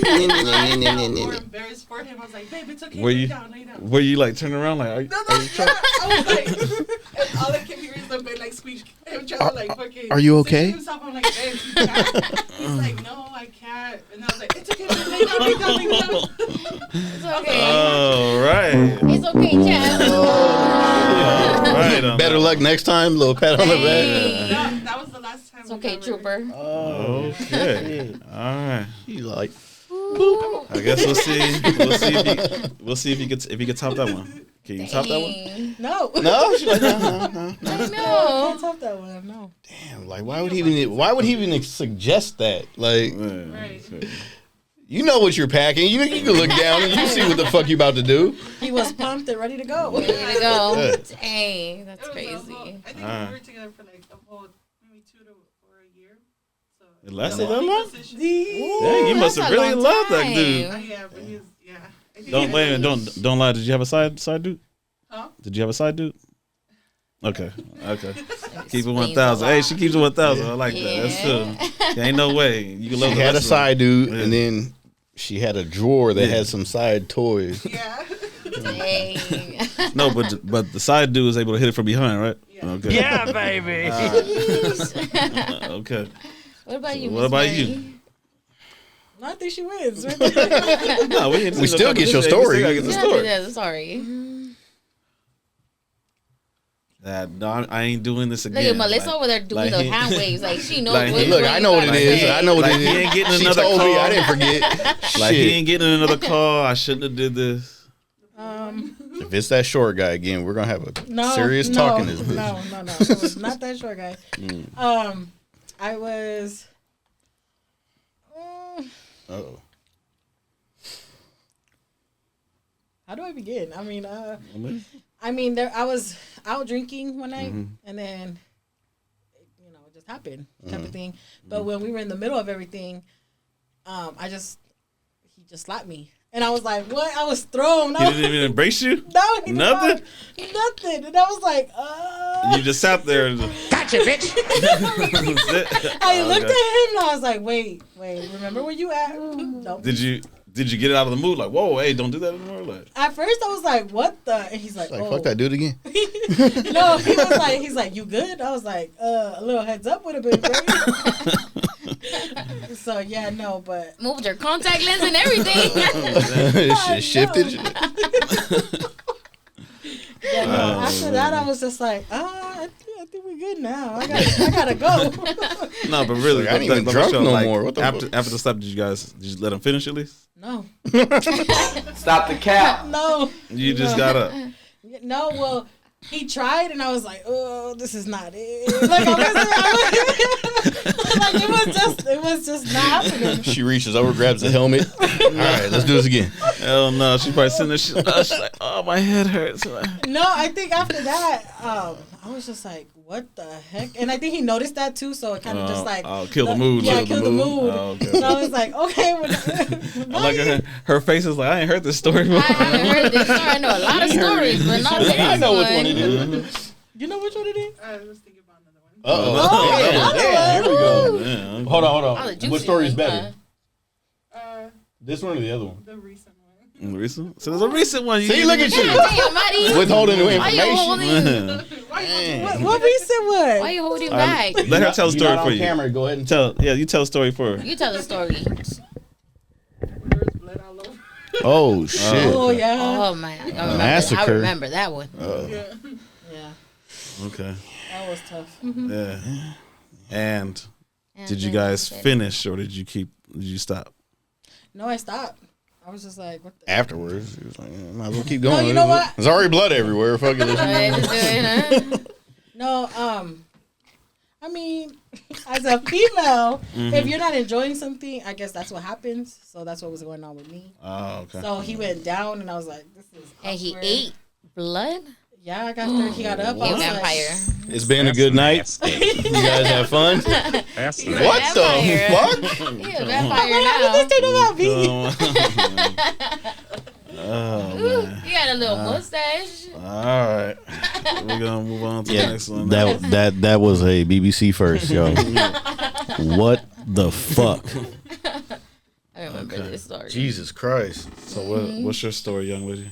G: felt more embarrassed for him. I was like, babe, it's okay.
A: Were
G: Lay
A: you
G: down, lay down.
A: were you like turning around like? Are you
G: Yeah, I was like, and all I can hear is the bed like squeak. I'm trying to like fucking.
C: Are you
G: position
C: okay?
G: Himself. I'm like, babe, you can't. He's like, no, I can't. And I was like, it's okay, babe, lay down, lay down, lay down.
D: It's okay.
A: Oh, right.
D: It's okay, Chad.
A: Right on
C: Better
A: that.
C: luck next time. Little pat on the back.
D: Hey.
G: That was the last time.
D: It's
G: we
D: okay,
G: ever-
D: trooper.
A: Okay. All right.
C: He's like,
A: I guess we'll see. We'll see if you can top that one. Can you top that one?
D: Dang.
E: No.
C: no. She's like, no.
D: I
E: Can't
D: know.
E: top that one. No.
C: Damn, like, why would he even suggest that? Like,
G: Right.
C: you know what you're packing. You can look down and you see what the fuck you about to do.
E: He was pumped and ready to go.
D: Ready to go.
C: Yeah.
D: Dang, that's
G: It was a
D: crazy.
G: whole- I think we were together for like a whole, maybe 2 to or a year. So
A: It lasted
G: the
A: that
G: only
A: long?
G: position-
A: Dang, you must
D: that's
A: have
D: a
A: really
D: long
A: loved that
D: time.
A: dude.
G: Yeah, but he's yeah. I think
A: Don't
G: he
A: wait a
G: had-
A: minute, don't lie. Did you have a side dude?
G: Huh?
A: Did you have a side dude? Okay. Keep it
D: Explains
A: 1,000.
D: a
A: Hey,
D: lot.
A: she keeps it 1,000. I like that. That's
D: Yeah.
A: cool. Ain't no way you can love
C: She
A: the
C: had a
A: rest of
C: side dude,
A: Yeah.
C: and then she had a drawer that had some side toys.
G: Yeah.
D: Dang.
A: them. No, but the side dude is able to hit it from behind, right?
G: Yeah.
A: Okay.
F: Yeah, baby.
A: Okay.
D: What about you?
A: What
D: Miss
A: about
D: Mary?
A: you?
E: No, I think she wins.
A: No,
C: We still get your story.
A: Get the
D: Yeah,
A: story.
D: yeah, sorry.
A: No, I ain't doing this
D: Look
A: again.
D: at Melissa over there doing
A: like
D: the
A: he-
D: hand waves. Like she knows
A: like
D: what
A: he-
C: Look, I know what it is. I know what
A: Like,
C: it
A: he
C: is.
A: ain't getting
C: She
A: another
C: told me.
A: call.
C: I didn't forget.
A: Like he
C: Shit.
A: ain't getting another call. I shouldn't have did this.
C: If it's that short guy again, we're gonna have a
E: No,
C: serious
E: no,
C: talk in this bitch.
E: No. It was not that short guy. I was.
C: Uh-oh.
E: How do I begin? I mean, there. I was out drinking one night,
A: Mm-hmm.
E: and then, it just happened, type of thing. But when we were in the middle of everything, he just slapped me, and I was like, "What?" I was thrown.
A: He didn't even embrace you.
E: No, he did
A: Nothing?
E: not. Nothing. And I was like,
A: You just sat there. And
F: Gotcha, bitch.
E: I looked at him and I was like, wait, remember where you at? No.
A: Did you get it out of the mood? Like, whoa, hey, don't do that anymore. Like,
E: At first I was like, what the? And he's like,
C: Like,
E: oh.
C: fuck that dude again.
E: No, he's like, you good? I was like, a little heads up would have been great. So yeah, no, but
D: Moved your contact lens and everything.
C: Shit shifted.
E: yeah, no, after that I was just like, I think we're good now. I gotta go.
A: no, but really,
C: Like, I ain't even drunk no more. What the
A: after
C: fuck?
A: after the stop, did you let him finish at least?
E: No,
B: Stop the cap.
E: no,
A: You just got up.
E: no. Well, he tried, and I was like, oh, this is not it. Like like it was just not happening.
C: She reaches over, grabs the helmet. All right, let's do this again.
A: Hell no, she probably sitting there. She's like, oh, my head hurts.
E: No, I think after that, I was just like, what the heck? And I think he noticed that too, so it kind of just like
A: kill the mood.
E: Yeah,
A: kill
E: kill the mood.
A: Oh, okay.
E: So I was like, okay.
A: I like her face is like, I ain't heard this story before.
D: I haven't heard this story. I know a lot of stories, but not this
C: I know which one
D: one.
C: it is.
E: You know which one it is?
G: I was thinking about another one.
C: Uh-oh. Damn, here we go.
A: Yeah.
C: Hold
D: All the
C: on.
D: juicy
C: What story is
D: ones,
C: better? This one or the other one?
G: The recent one.
A: Recent? So there's a recent one.
C: See, look at you.
D: Damn, Maddie.
C: Withholding new
D: Why you
C: information.
D: holding?
E: What recent one?
D: Why you holding back?
A: Let her tell the
C: You're
A: story
C: not
A: for
C: on
A: you.
C: camera. Go ahead and tell.
A: You tell the story for her.
D: You tell the story.
G: There was blood all over.
C: Oh shit.
E: Oh yeah.
D: Oh man, I
C: Massacre.
D: remember that one.
G: Yeah.
E: Yeah,
A: Okay.
E: that was tough.
A: Yeah. And
D: And
A: did you
D: then
A: guys
D: said-
A: finish or did you stop?
E: No, I stopped. I was just like, what the?
C: Afterwards, he was like, yeah, might as well keep going.
E: you know what?
C: There's already blood everywhere. Fuck it.
D: Oh, yeah, just do it, huh?
E: No, I mean, as a female, if you're not enjoying something, I guess that's what happens. So that's what was going on with me.
A: Oh, okay.
E: So he went down, and I was like, this is.
D: And he
E: awkward.
D: ate blood.
E: Yeah, I got there. He got up.
D: You
E: I was
D: vampire.
C: It's been a good night. You guys have fun.
F: That's
D: You a
C: What the
D: vampire.
C: fuck?
D: You a vampire
E: like,
D: now.
E: this thing about me.
A: Oh,
D: Ooh,
A: man.
D: you got a little mustache.
A: All right. We're going to move on to the next one.
C: That was a BBC first, yo. What the fuck?
D: I remember this story.
C: Jesus Christ.
A: So what's your story, young lady?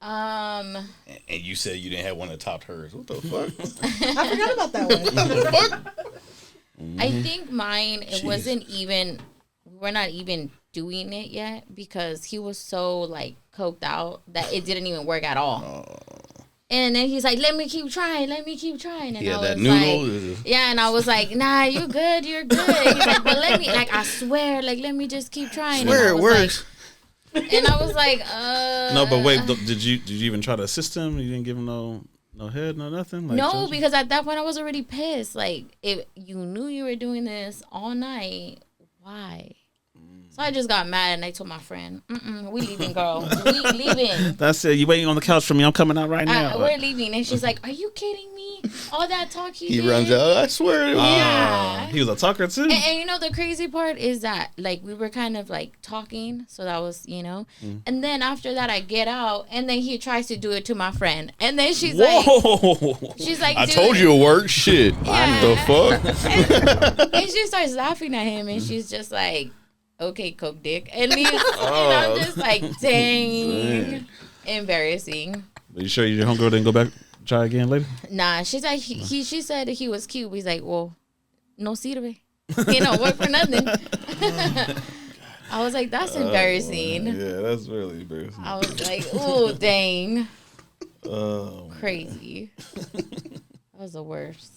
C: And you said you didn't have one that topped hers. What the fuck?
E: I forgot about that one.
C: What the fuck?
D: I think mine, it wasn't even, we're not even doing it yet because he was so like coked out that it didn't even work at all. And then he's like, let me keep trying. And
C: Yeah,
D: I
C: that
D: was
C: noodle.
D: like, yeah, and I was like, nah, you're good. He's like, but let me, like, I swear, like, let me just keep trying.
C: Swear it works.
D: And I was like,
A: No, but wait, did you even try to assist him? You didn't give him no head, no nothing? Like,
D: no, because at that point I was already pissed. Like, if you knew you were doing this all night, why? So I just got mad and I told my friend, we leaving, girl. We leaving.
A: That's it. You waiting on the couch for me. I'm coming out right now.
D: We're leaving. And she's like, are you kidding me? All that talk
C: He
D: did?
C: runs out. I swear.
D: Yeah.
A: He was a talker too.
D: And you know, the crazy part is that, like, we were kind of, like, talking. So that was, And then after that, I get out. And then he tries to do it to my friend. And then she's like,
C: I told you it worked. Shit.
D: Yeah.
C: The fuck?
D: And she starts laughing at him. And she's just like, okay, coke dick. And he's, I'm just like, dang. Embarrassing.
A: Are you sure your homegirl didn't go back try again later?
D: Nah, she's like, she said he was cute. He's like, well, no sirve. He don't work for nothing. I was like, that's embarrassing.
A: Yeah, that's really embarrassing.
D: I was like, oh, dang.
A: Oh,
D: Crazy. That was the worst.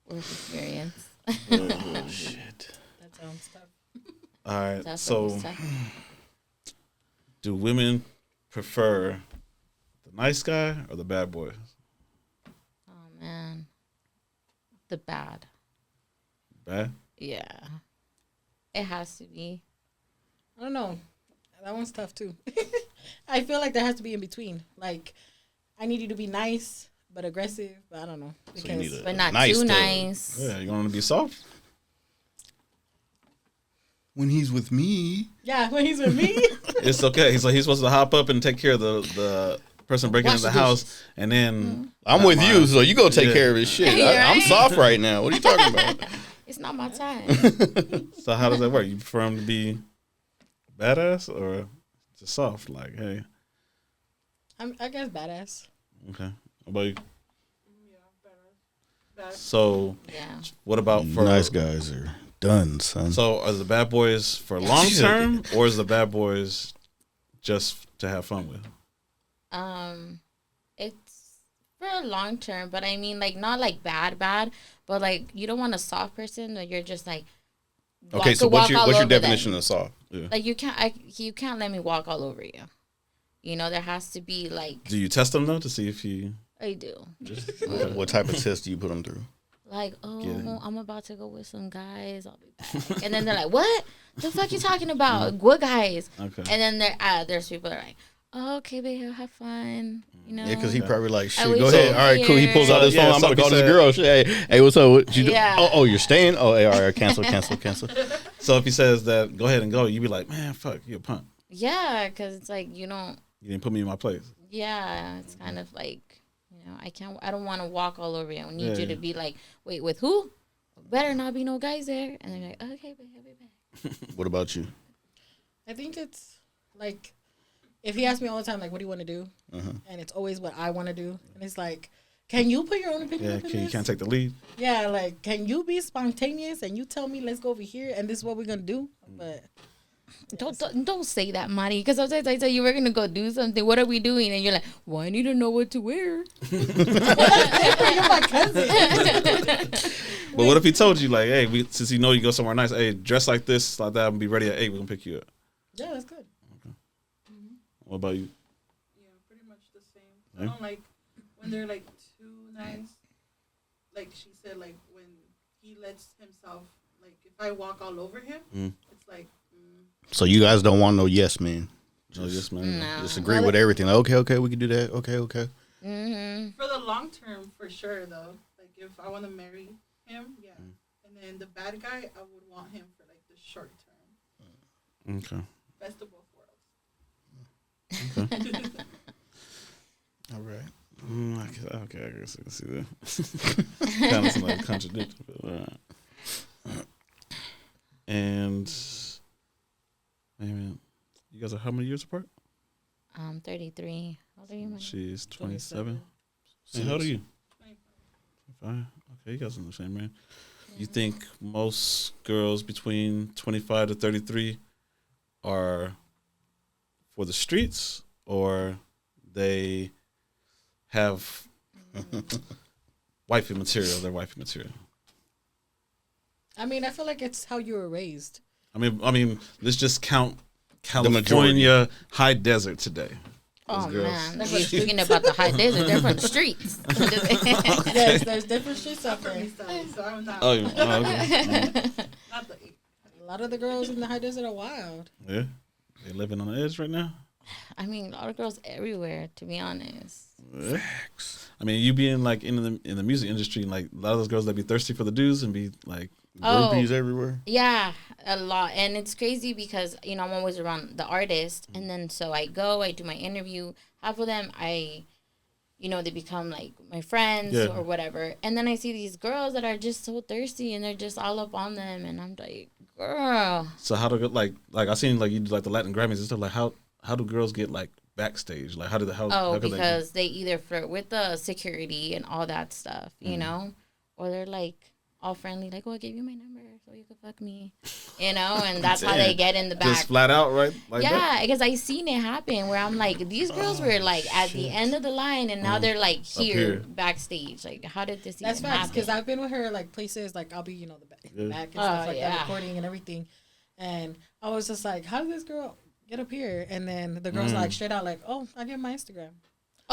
D: Worst experience.
C: Oh, shit.
E: That sounds tough.
A: all right.
D: That's
A: So, do women prefer the nice guy or the bad boy?
D: Oh, man. The bad.
A: Bad?
D: Yeah. It has to be.
E: I don't know. That one's tough too. I feel like there has to be in between. Like, I need you to be nice but aggressive. But I don't know.
C: So you need
D: But not
C: nice
D: too
C: to-
D: nice.
A: Yeah, you want to be soft?
C: When he's with me.
E: Yeah, when he's with me.
A: It's okay. He's supposed to hop up and take care of the person breaking
E: Wash
A: into the
E: the
A: house,
E: dishes.
A: and then
C: I'm with you, so you go take care of his shit.
D: You're
C: I'm
D: right.
C: soft right now. What are you talking about?
D: It's not my time.
A: So how does that work? You prefer him to be badass or just soft? Like, hey,
E: I guess badass.
A: okay. What about you?
G: Bad.
A: So
D: Yeah.
A: what about for
C: Nice guys are done, son.
A: So are the bad boys for long term, or is the bad boys just to have fun with?
D: It's for long term, but I mean, like, not like bad, but like, you don't want a soft person that you're just like.
C: Okay, so what's your definition of soft?
A: Yeah.
D: Like, you can't let me walk all over you. You know, there has to be like.
A: Do you test them though to see if he?
D: I do.
C: What type of test do you put them through?
D: Like,
A: Get it.
D: I'm about to go with some guys. I'll be back. And then they're like, what? The fuck you talking about? What guys?
A: Okay.
D: And then there's people that are like, oh, okay, babe, have fun. You know?
C: Yeah, because he probably like, shit,
D: we
C: go ahead.
D: sit
C: All right, cool. He pulls
D: here.
C: out his
A: So, yeah,
C: phone. I'm going to
A: so
C: call
A: he
C: this
A: said-
C: girl. Shit, hey, what's up? What you do?
D: Yeah.
C: Oh, you're staying? Oh, hey, all right, cancel.
A: So if he says that, go ahead and go, you be like, man, fuck, you a punk.
D: Yeah, because it's like, you don't.
A: You didn't put me in my place.
D: Yeah, it's kind of like, I don't want to walk all over you. I need you
A: Yeah.
D: to be like, wait, with who? Better not be no guys there. And they're like, okay, babe, I'll be back.
C: What about you?
E: I think it's like, if he asks me all the time, like, what do you want to do? And it's always what I want to do. And it's like, can you put your own opinion
A: Yeah,
E: up in
A: you
E: this?
A: can't take the lead.
E: Yeah, like, can you be spontaneous and you tell me, let's go over here and this is what we're going to do? But
D: Don't say that, Mari, because sometimes I tell you we're gonna go do something. What are we doing? And you're like, well, I need to know what to wear.
E: you're my cousin.
A: But what if he told you like, hey, since you know you go somewhere nice, hey, dress like this, like that, and be ready at 8. We're gonna pick you up.
E: Yeah, that's good.
A: What about you?
G: Yeah, pretty much the same. I don't like when they're like too nice. Like she said, like when he lets himself, like if I walk all over him, it's like.
C: So you guys don't want no yes man.
A: No, yes, man.
D: No.
C: Just agree with everything. Okay, we can do that. Okay.
G: For the long term, for sure, though. Like, if I want to marry him, yeah. And then the bad guy, I would want him for, like, the short term.
A: Okay.
G: Best of both worlds.
A: Okay.
C: All right.
A: Okay, I guess I can see that. Kind of like contradictory, but all right. And maybe you guys are how many years apart?
D: 33. How old are you, man?
A: She's 27. And how old are you? 25. Okay, you guys are the same, man. You think most girls between 25 to 33 are for the streets, or they have wifey material? They're wifey material.
E: I mean, I feel like it's how you were raised.
A: I mean, let's just count California high desert today.
D: Oh
A: girls.
D: man, you're speaking about the high desert. They're from the streets.
E: Yes, there's different streets out there.
G: So I'm not.
A: Okay.
G: Not the 8.
E: A lot of the girls in the high desert are wild.
A: Yeah, they living on the edge right now.
D: I mean, a lot of girls everywhere, to be honest.
C: Facts.
A: I mean, you being like in the music industry, like a lot of those girls that be thirsty for the dudes and be like
C: Groupies everywhere.
D: Yeah, a lot. And it's crazy because, I'm always around the artist. And then so I go, I do my interview. Half of them, they become like my friends or whatever. And then I see these girls that are just so thirsty and they're just all up on them. And I'm like, girl.
A: So how do like I seen like you do like the Latin Grammys and stuff, like how do girls get like backstage? Like how
D: because they either flirt with the security and all that stuff, you know, or they're like all friendly, like, I gave you my number so you could fuck me, and that's how they get in the back.
A: Just flat out, right? Like that?
D: Because I seen it happen where I'm like, these girls were like at the end of the line, and now they're like here backstage. Like, how did this
E: That's
D: even
E: facts,
D: happen?
E: because I've been with her like places, like I'll be the back and stuff like that, recording and everything, and I was just like, how did this girl get up here? And then the girl's like straight out like, oh, I give my Instagram.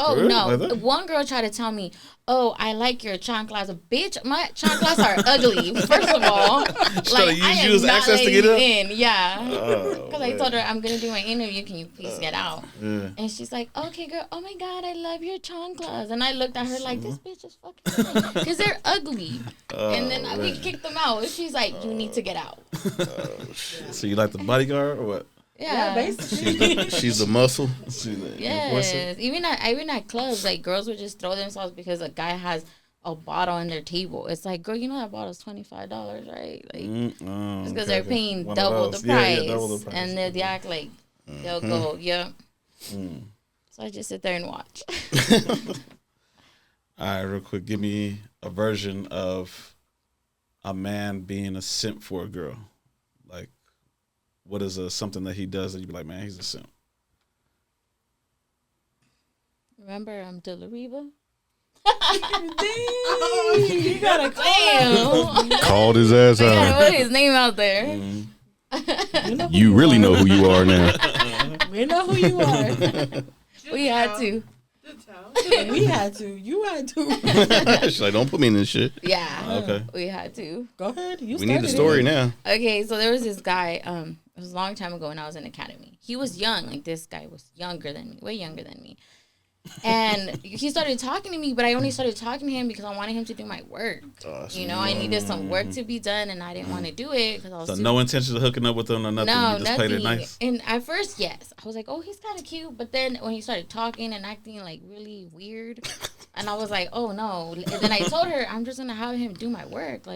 D: Oh,
A: really?
D: no.
A: Like
D: One girl tried to tell me, oh, I like your chanclas. Bitch, my chanclas are ugly, first of all. Like,
A: use
D: I
A: you
D: am
A: as
D: not
A: access to
D: letting
A: get
D: you
A: up?
D: in. Yeah. Because I
A: man.
D: told her, I'm going to do my interview. Can you please get out?
A: Yeah.
D: And she's like, okay, girl. Oh, my God, I love your chanclas. And I looked at her like, this bitch is fucking because they're ugly. And then we kicked them out. And she's like, you need to get out.
A: So you like the bodyguard or what?
D: Yeah,
E: basically.
C: She's the muscle.
D: Yes. Even at clubs, like, girls would just throw themselves because a guy has a bottle on their table. It's like, girl, that bottle's $25, right? Like, it's because they're paying double the price.
A: Double the price.
D: And they act like they'll go, So I just sit there and watch.
A: All right, real quick, give me a version of a man being a simp for a girl. Like, what is something that he does that you'd be like, man, he's a simp?
D: Remember, I'm Delariva?
E: You gotta call him.
C: Called his ass
D: I gotta
C: out.
D: put his name out there.
C: You really know who you are now.
E: We know who you are.
D: We had to.
E: We had to. You had to.
C: She's like, don't put me in this shit.
D: Yeah.
A: Okay.
D: We had to.
E: Go ahead. You
C: We need the
E: started
C: story
E: it.
C: now.
D: Okay, so there was this guy, it was a long time ago when I was in academy. He was young, like this guy was younger than me, way younger than me. And he started talking to me, but I only started talking to him because I wanted him to do my work. I needed some work to be done, and I didn't want to do it because I was
A: So no intention of hooking up with him or nothing?
D: No,
A: you just
D: nothing.
A: played it nice?
D: And at first, yes. I was like, oh, he's kind of cute. But then when he started talking and acting like really weird, and I was like, oh, no. And then I told her, I'm just going to have him do my work,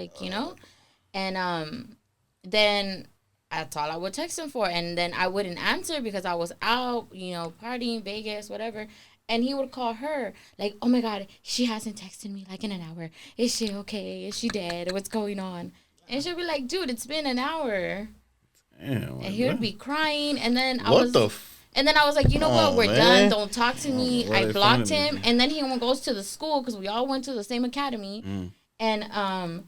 D: And then that's all I would text him for. And then I wouldn't answer because I was out, partying, Vegas, whatever. And he would call her like, oh, my God, she hasn't texted me like in an hour. Is she okay? Is she dead? What's going on? And she'll be like, dude, it's been an hour.
A: Damn.
D: And he would be crying. And then I
C: What
D: was...
C: the
D: And then I was like, you know what? We're
C: man.
D: done. Don't talk to me.
A: why
D: I
A: they
D: blocked
A: finding
D: him.
A: me?
D: And then he goes to the school because we all went to the same academy. And and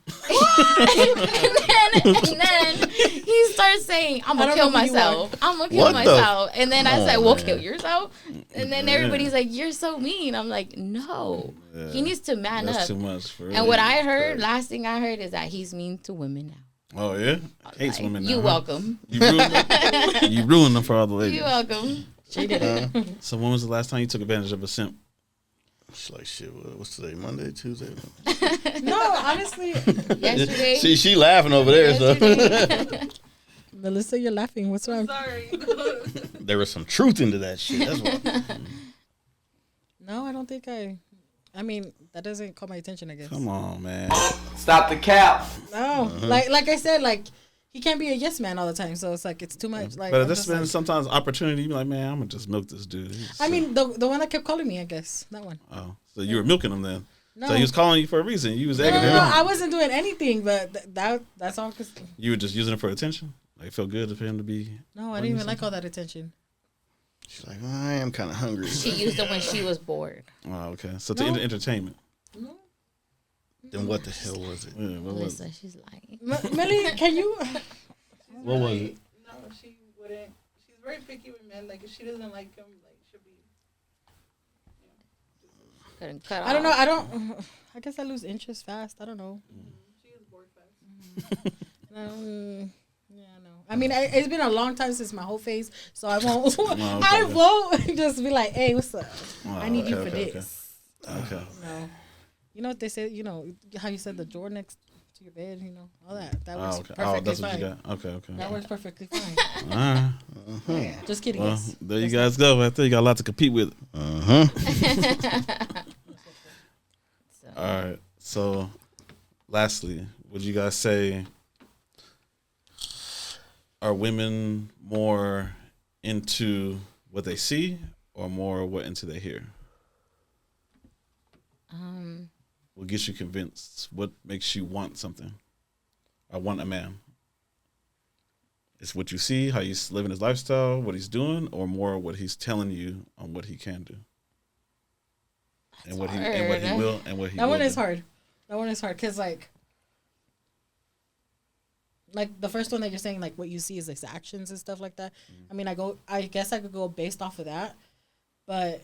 D: then he starts saying, I'm going to kill myself. I'm going to kill
C: What the-
D: myself. And then I said, well,
C: man.
D: kill yourself. And then everybody's like, you're so mean. I'm like, no.
A: Yeah.
D: He needs to man
A: That's
D: up.
A: too much for
D: And what I heard, last thing I heard is that he's mean to women now.
A: Oh, yeah? Hates
D: Like,
A: women now.
D: you're
A: huh?
D: welcome.
A: You ruined them? You ruined them for all the ladies.
D: You're welcome.
E: She did it.
A: So when was the last time you took advantage of a simp?
C: She's like, shit, what's today? Monday, Tuesday?
E: No, honestly.
D: Yesterday.
C: She laughing over there, so.
E: Melissa, you're laughing. What's wrong?
G: Sorry.
C: There was some truth into that shit. That's why.
E: No, I don't think I mean, that doesn't call my attention, I guess.
A: Come on, man.
B: Stop the cap.
E: No. Like I said, like, he can't be a yes man all the time. So it's like, it's too much. Like,
A: But
E: I'm
A: this
E: just
A: been
E: like,
A: sometimes opportunity. You be like, man, I'm gonna just milk this dude.
E: I mean, the one that kept calling me, I guess. That one.
A: Oh, so you were milking him then?
E: No.
A: So he was calling you for a reason. You was
E: No,
A: egging him on.
E: I wasn't doing anything, but that's all. Cause
A: You were just using it for attention. Like, it felt good for him to be.
E: no, I didn't even like all that attention.
C: She's like, I am kind of hungry.
D: She used it when she was bored.
A: Oh, okay. So
E: No.
A: to entertainment.
E: No.
C: Then what the hell was it?
A: Yeah, what was
D: Melissa, she's lying.
E: Millie, can you?
C: What was it?
G: No, she wouldn't. She's very picky with men. Like, if she doesn't like him, like, she'll be.
D: Couldn't cut off.
E: I don't know. I guess I lose interest fast. I don't know.
G: She is bored fast.
E: Yeah, no. I mean, it's been a long time since my whole phase, so I won't.
A: okay.
E: I won't just be like, "Hey, what's up?
A: Oh,
E: I need you
A: okay,
E: for
A: okay,
E: this."
A: Okay.
E: No. You know what they say? You know how you said the drawer next to your bed. You know all that. That works
A: Oh, okay.
E: perfectly
A: Oh, that's what
E: fine.
A: you got. Okay.
E: That works perfectly fine.
A: All right.
E: Just kidding.
A: Well,
E: Yes.
A: there you guys go. Right there, you got a lot to compete with.
D: So,
A: All right. So, lastly, would you guys say are women more into what they see or more what into they hear? What gets you convinced? What makes you want something? I want a man. It's what you see, how he's living his lifestyle, what he's doing, or more what he's telling you on what he can do, and what he will, and what he.
E: That
A: will
E: one is
A: do.
E: hard. That one is hard because like the first one that you're saying, like what you see is like the actions and stuff like that. I mean, I guess I could go based off of that, but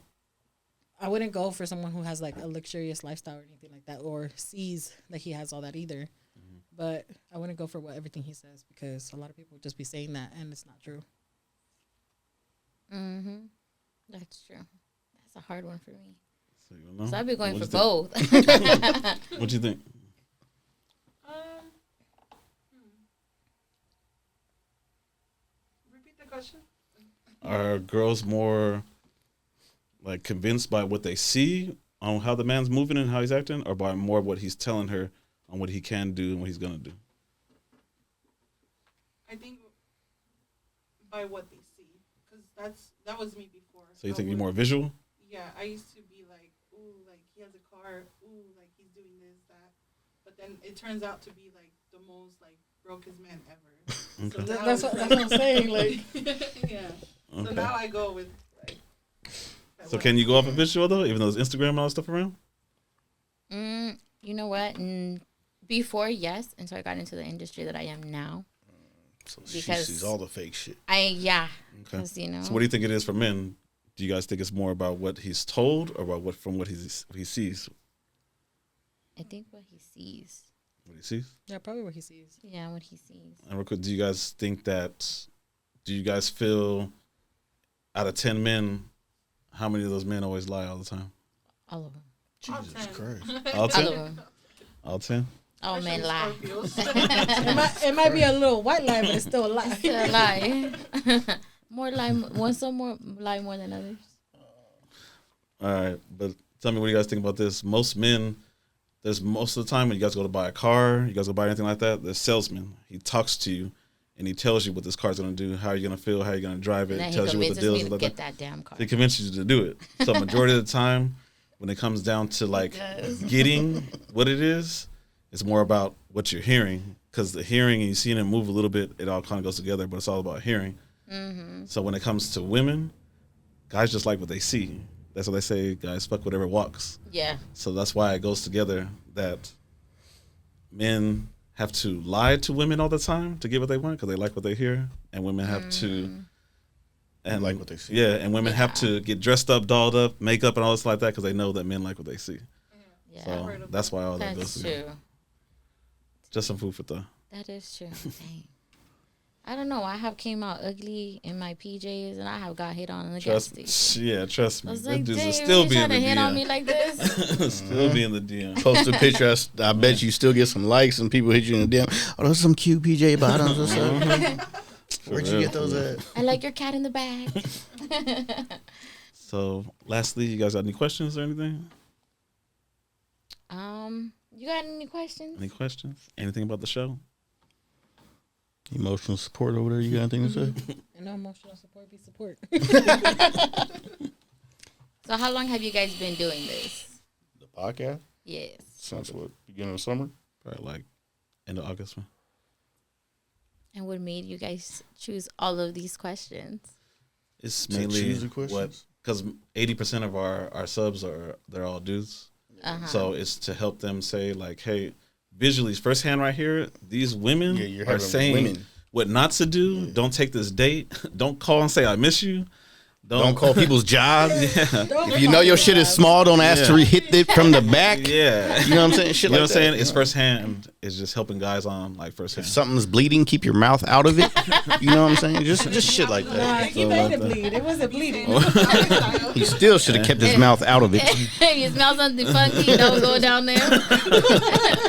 E: I wouldn't go for someone who has like a luxurious lifestyle or anything like that, or sees that he has all that either. But I wouldn't go for everything he says because a lot of people would just be saying that and it's not true.
D: that's true. That's a hard one for me.
A: So, you know?
D: So I'd be going for
A: What'd you
D: both.
A: think? What do you think?
G: Repeat the question.
A: Are girls more like convinced by what they see on how the man's moving and how he's acting, or by more what he's telling her on what he can do and what he's gonna do?
G: I think by what they see, because that was me before.
A: So you think you're more visual?
G: Yeah, I used to be like, ooh, like he has a car, ooh, like he's doing this, that, but then it turns out to be like the most like brokest man ever.
A: Okay.
G: So now
E: That's
G: it's
E: what I'm saying. Like,
G: yeah.
A: Okay.
G: So now I go with like.
A: So can you go off of visual though, even though there's Instagram and all that stuff around?
D: You know what? Before, yes, until I got into the industry that I am now.
C: So she
D: Because-
C: sees all the fake shit.
A: Okay.
D: 'Cause, you know.
A: So what do you think it is for men? Do you guys think it's more about what he's told or about what he sees?
D: I think what he sees.
A: What he sees?
E: yeah, probably what he sees.
D: Yeah, what he sees.
A: And real quick, do you guys think that? Do you guys feel out of 10 men, how many of those men always lie all the time?
D: All of them.
C: Jesus
G: 10.
C: Christ.
A: All
D: All
A: 10?
D: of them.
A: All 10?
D: All men lie.
E: It might be a little white lie, but it's still a lie.
D: Still lie. More lie. Some more lie more than others.
A: All right, but tell me what you guys think about this. Most men, there's most of the time when you guys go to buy a car, you guys go buy anything like that, there's salesman. He talks to you and he tells you what this car's going to do, how you're going to feel, how you're going to drive it.
D: And then he
A: tells you what the
D: convinces
A: deals
D: me
A: are
D: to
A: like
D: get
A: that.
D: that damn car.
A: He convinces you to do it. So majority of the time, when it comes down to like getting what it is, it's more about what you're hearing, because the hearing and you seeing it move a little bit, it all kind of goes together, but it's all about hearing. So when it comes to women, guys just like what they see. That's what they say, guys fuck whatever walks.
D: Yeah.
A: So that's why it goes together that men have to lie to women all the time to get what they want because they like what they hear, and women have to and
C: Like what they see.
A: Yeah, and women have to get dressed up, dolled up, makeup, and all this like that because they know that men like what they see.
D: Yeah.
A: So that's why all that goes
D: That's
A: together.
D: true.
A: Just some food for thought.
D: That is true. Dang. I don't know. I have came out ugly in my PJs, and I have got hit on in the gas
A: Trust
D: station.
A: Yeah, trust
D: I
A: me.
D: was
A: Them
D: like,
A: dudes
D: "Dang,
A: will
D: you
A: still
D: really
A: be in
D: trying
A: the
D: to hit on
A: DM.
D: me like this?"
A: Still be in the DM.
C: Post a picture. I bet you still get some likes and people hit you in the DM. Oh, those some cute PJ bottoms or something. Where'd you get those at?
D: I like your cat in the bag.
A: So, lastly, you guys got any questions or anything?
D: You got any questions?
A: Any questions? Anything about the show?
C: Emotional support over there. You got anything to say?
E: And no emotional support be support.
D: So how long have you guys been doing this?
C: The podcast
D: Yes.
C: since what, beginning of summer?
A: Probably like end of August. Man.
D: And what made you guys choose all of these questions?
A: It's
C: To
A: mainly
C: choose the
A: what,
C: questions?
A: because 80% of our subs they're all dudes. So it's to help them say like, hey, visually, firsthand right here, these women
C: you're
A: are
C: having
A: saying
C: women.
A: what not to do. Yeah. Don't take this date. Don't call and say I miss you.
C: Don't call people's jobs.
A: Yeah.
C: If you know your shit is small, don't ask to hit it from the back.
A: Yeah.
C: You know what I'm saying? Shit
A: You know
C: like
A: what I'm saying?
C: that.
A: It's firsthand. It's just helping guys on like firsthand.
C: If something's bleeding, keep your mouth out of it. You know what I'm saying? Just shit like
E: Nah,
C: that.
E: he made it bleed. It wasn't bleeding.
C: He still should have kept his mouth out of it.
D: If you smell something funky, don't go down there.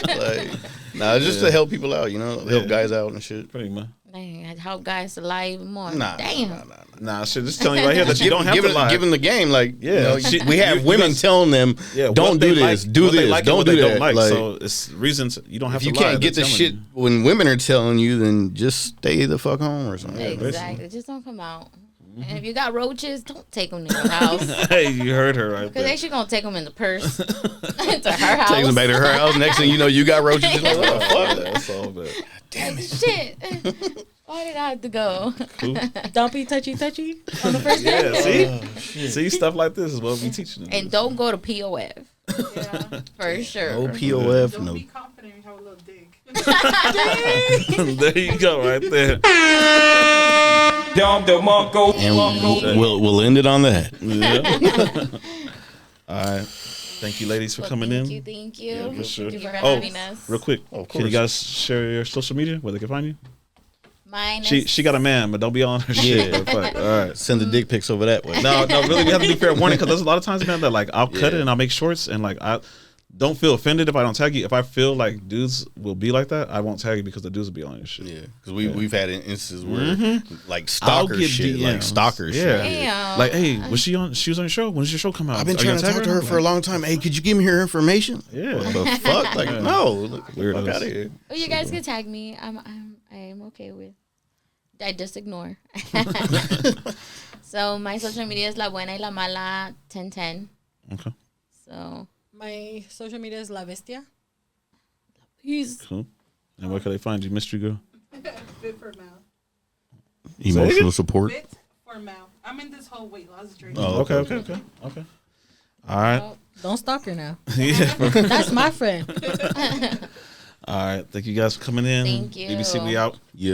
C: Like, nah, just to help people out, you know, help guys out and shit.
A: Pretty much.
D: Dang, I'd help guys to lie even more.
C: Nah,
D: Damn.
A: Nah, shit. Just telling you right here that you don't have to lie.
C: Give them the game, like
A: Yeah.
C: you know, we have
A: You
C: women
A: guys-
C: telling them,
A: what
C: don't
A: they
C: do this,
A: like,
C: do
A: what they
C: this,
A: like and
C: don't
A: what
C: do
A: they
C: that.
A: don't like.
C: Like,
A: So it's reasons you don't have
C: if
A: to
C: you
A: lie.
C: can't get
A: They're
C: the
A: telling
C: shit
A: you.
C: when women are telling you, then just stay the fuck home or something.
D: Exactly. Just don't come out. And if you got roaches, don't take them to your house.
A: Hey, you heard her right
D: Because
A: there.
D: they should gonna take them in the purse to her house.
C: Take them back to her house. Next thing you know, you got roaches. You're like, what the fuck?
A: That's all bad.
C: Damn it.
D: Shit. Why did I have to go?
A: Cool.
E: Don't be touchy on the first day.
A: Yeah, see stuff like this is what we teaching them.
D: And don't go to POF.
G: Yeah.
D: For sure.
C: No POF,
G: Don't
C: no.
G: be confident you have a little dick.
A: There you go, right there.
C: And we'll end it on that.
A: Yeah. All right. Thank you, ladies, for
D: Well,
A: coming
D: thank
A: in.
D: you, thank you.
A: Yeah, for sure.
D: Thank you for
A: Oh,
D: having us.
A: real quick,
C: Of
A: can you
C: course.
A: guys share your social media where they can find you?
D: Mine is
A: She got a man, but don't be on her shit.
C: Yeah.
A: But fuck. All right.
C: Send the dick pics over that way.
A: No, really, we have to be fair warning because there's a lot of times, man, that like I'll cut it and I'll make shorts and like I don't feel offended if I don't tag you. If I feel like dudes will be like that, I won't tag you because the dudes will be on your shit.
C: Yeah, because we've had instances where like
A: I'll
C: stalker
A: get
C: shit,
A: DMs.
C: like stalker
A: Yeah.
C: shit.
D: Damn.
A: Like, hey, she was on your show? When does your show come out?
C: I've been
A: Are you
C: trying to
A: gonna
C: talk
A: tag
C: to her for a long time. Hey, could you give me her information?
A: Yeah.
C: What the fuck? Like, no, look,
A: Weirdos.
C: fuck out of here.
D: Oh, you guys can tag me. I'm okay with. I just ignore. So my social media is La Buena y La Mala 1010.
A: Okay.
D: So
E: My social media is La Bestia.
D: he's
A: Cool. And where can they find you, mystery girl?
G: Fit for mouth.
C: Emotional support.
G: Fit for mouth. I'm in this whole weight loss journey.
C: Oh,
A: Okay. All right.
E: Don't stalk her now.
A: Yeah.
E: That's my friend.
A: All right. Thank you guys for coming in.
D: Thank you.
A: BBC, we out.
C: Yeah.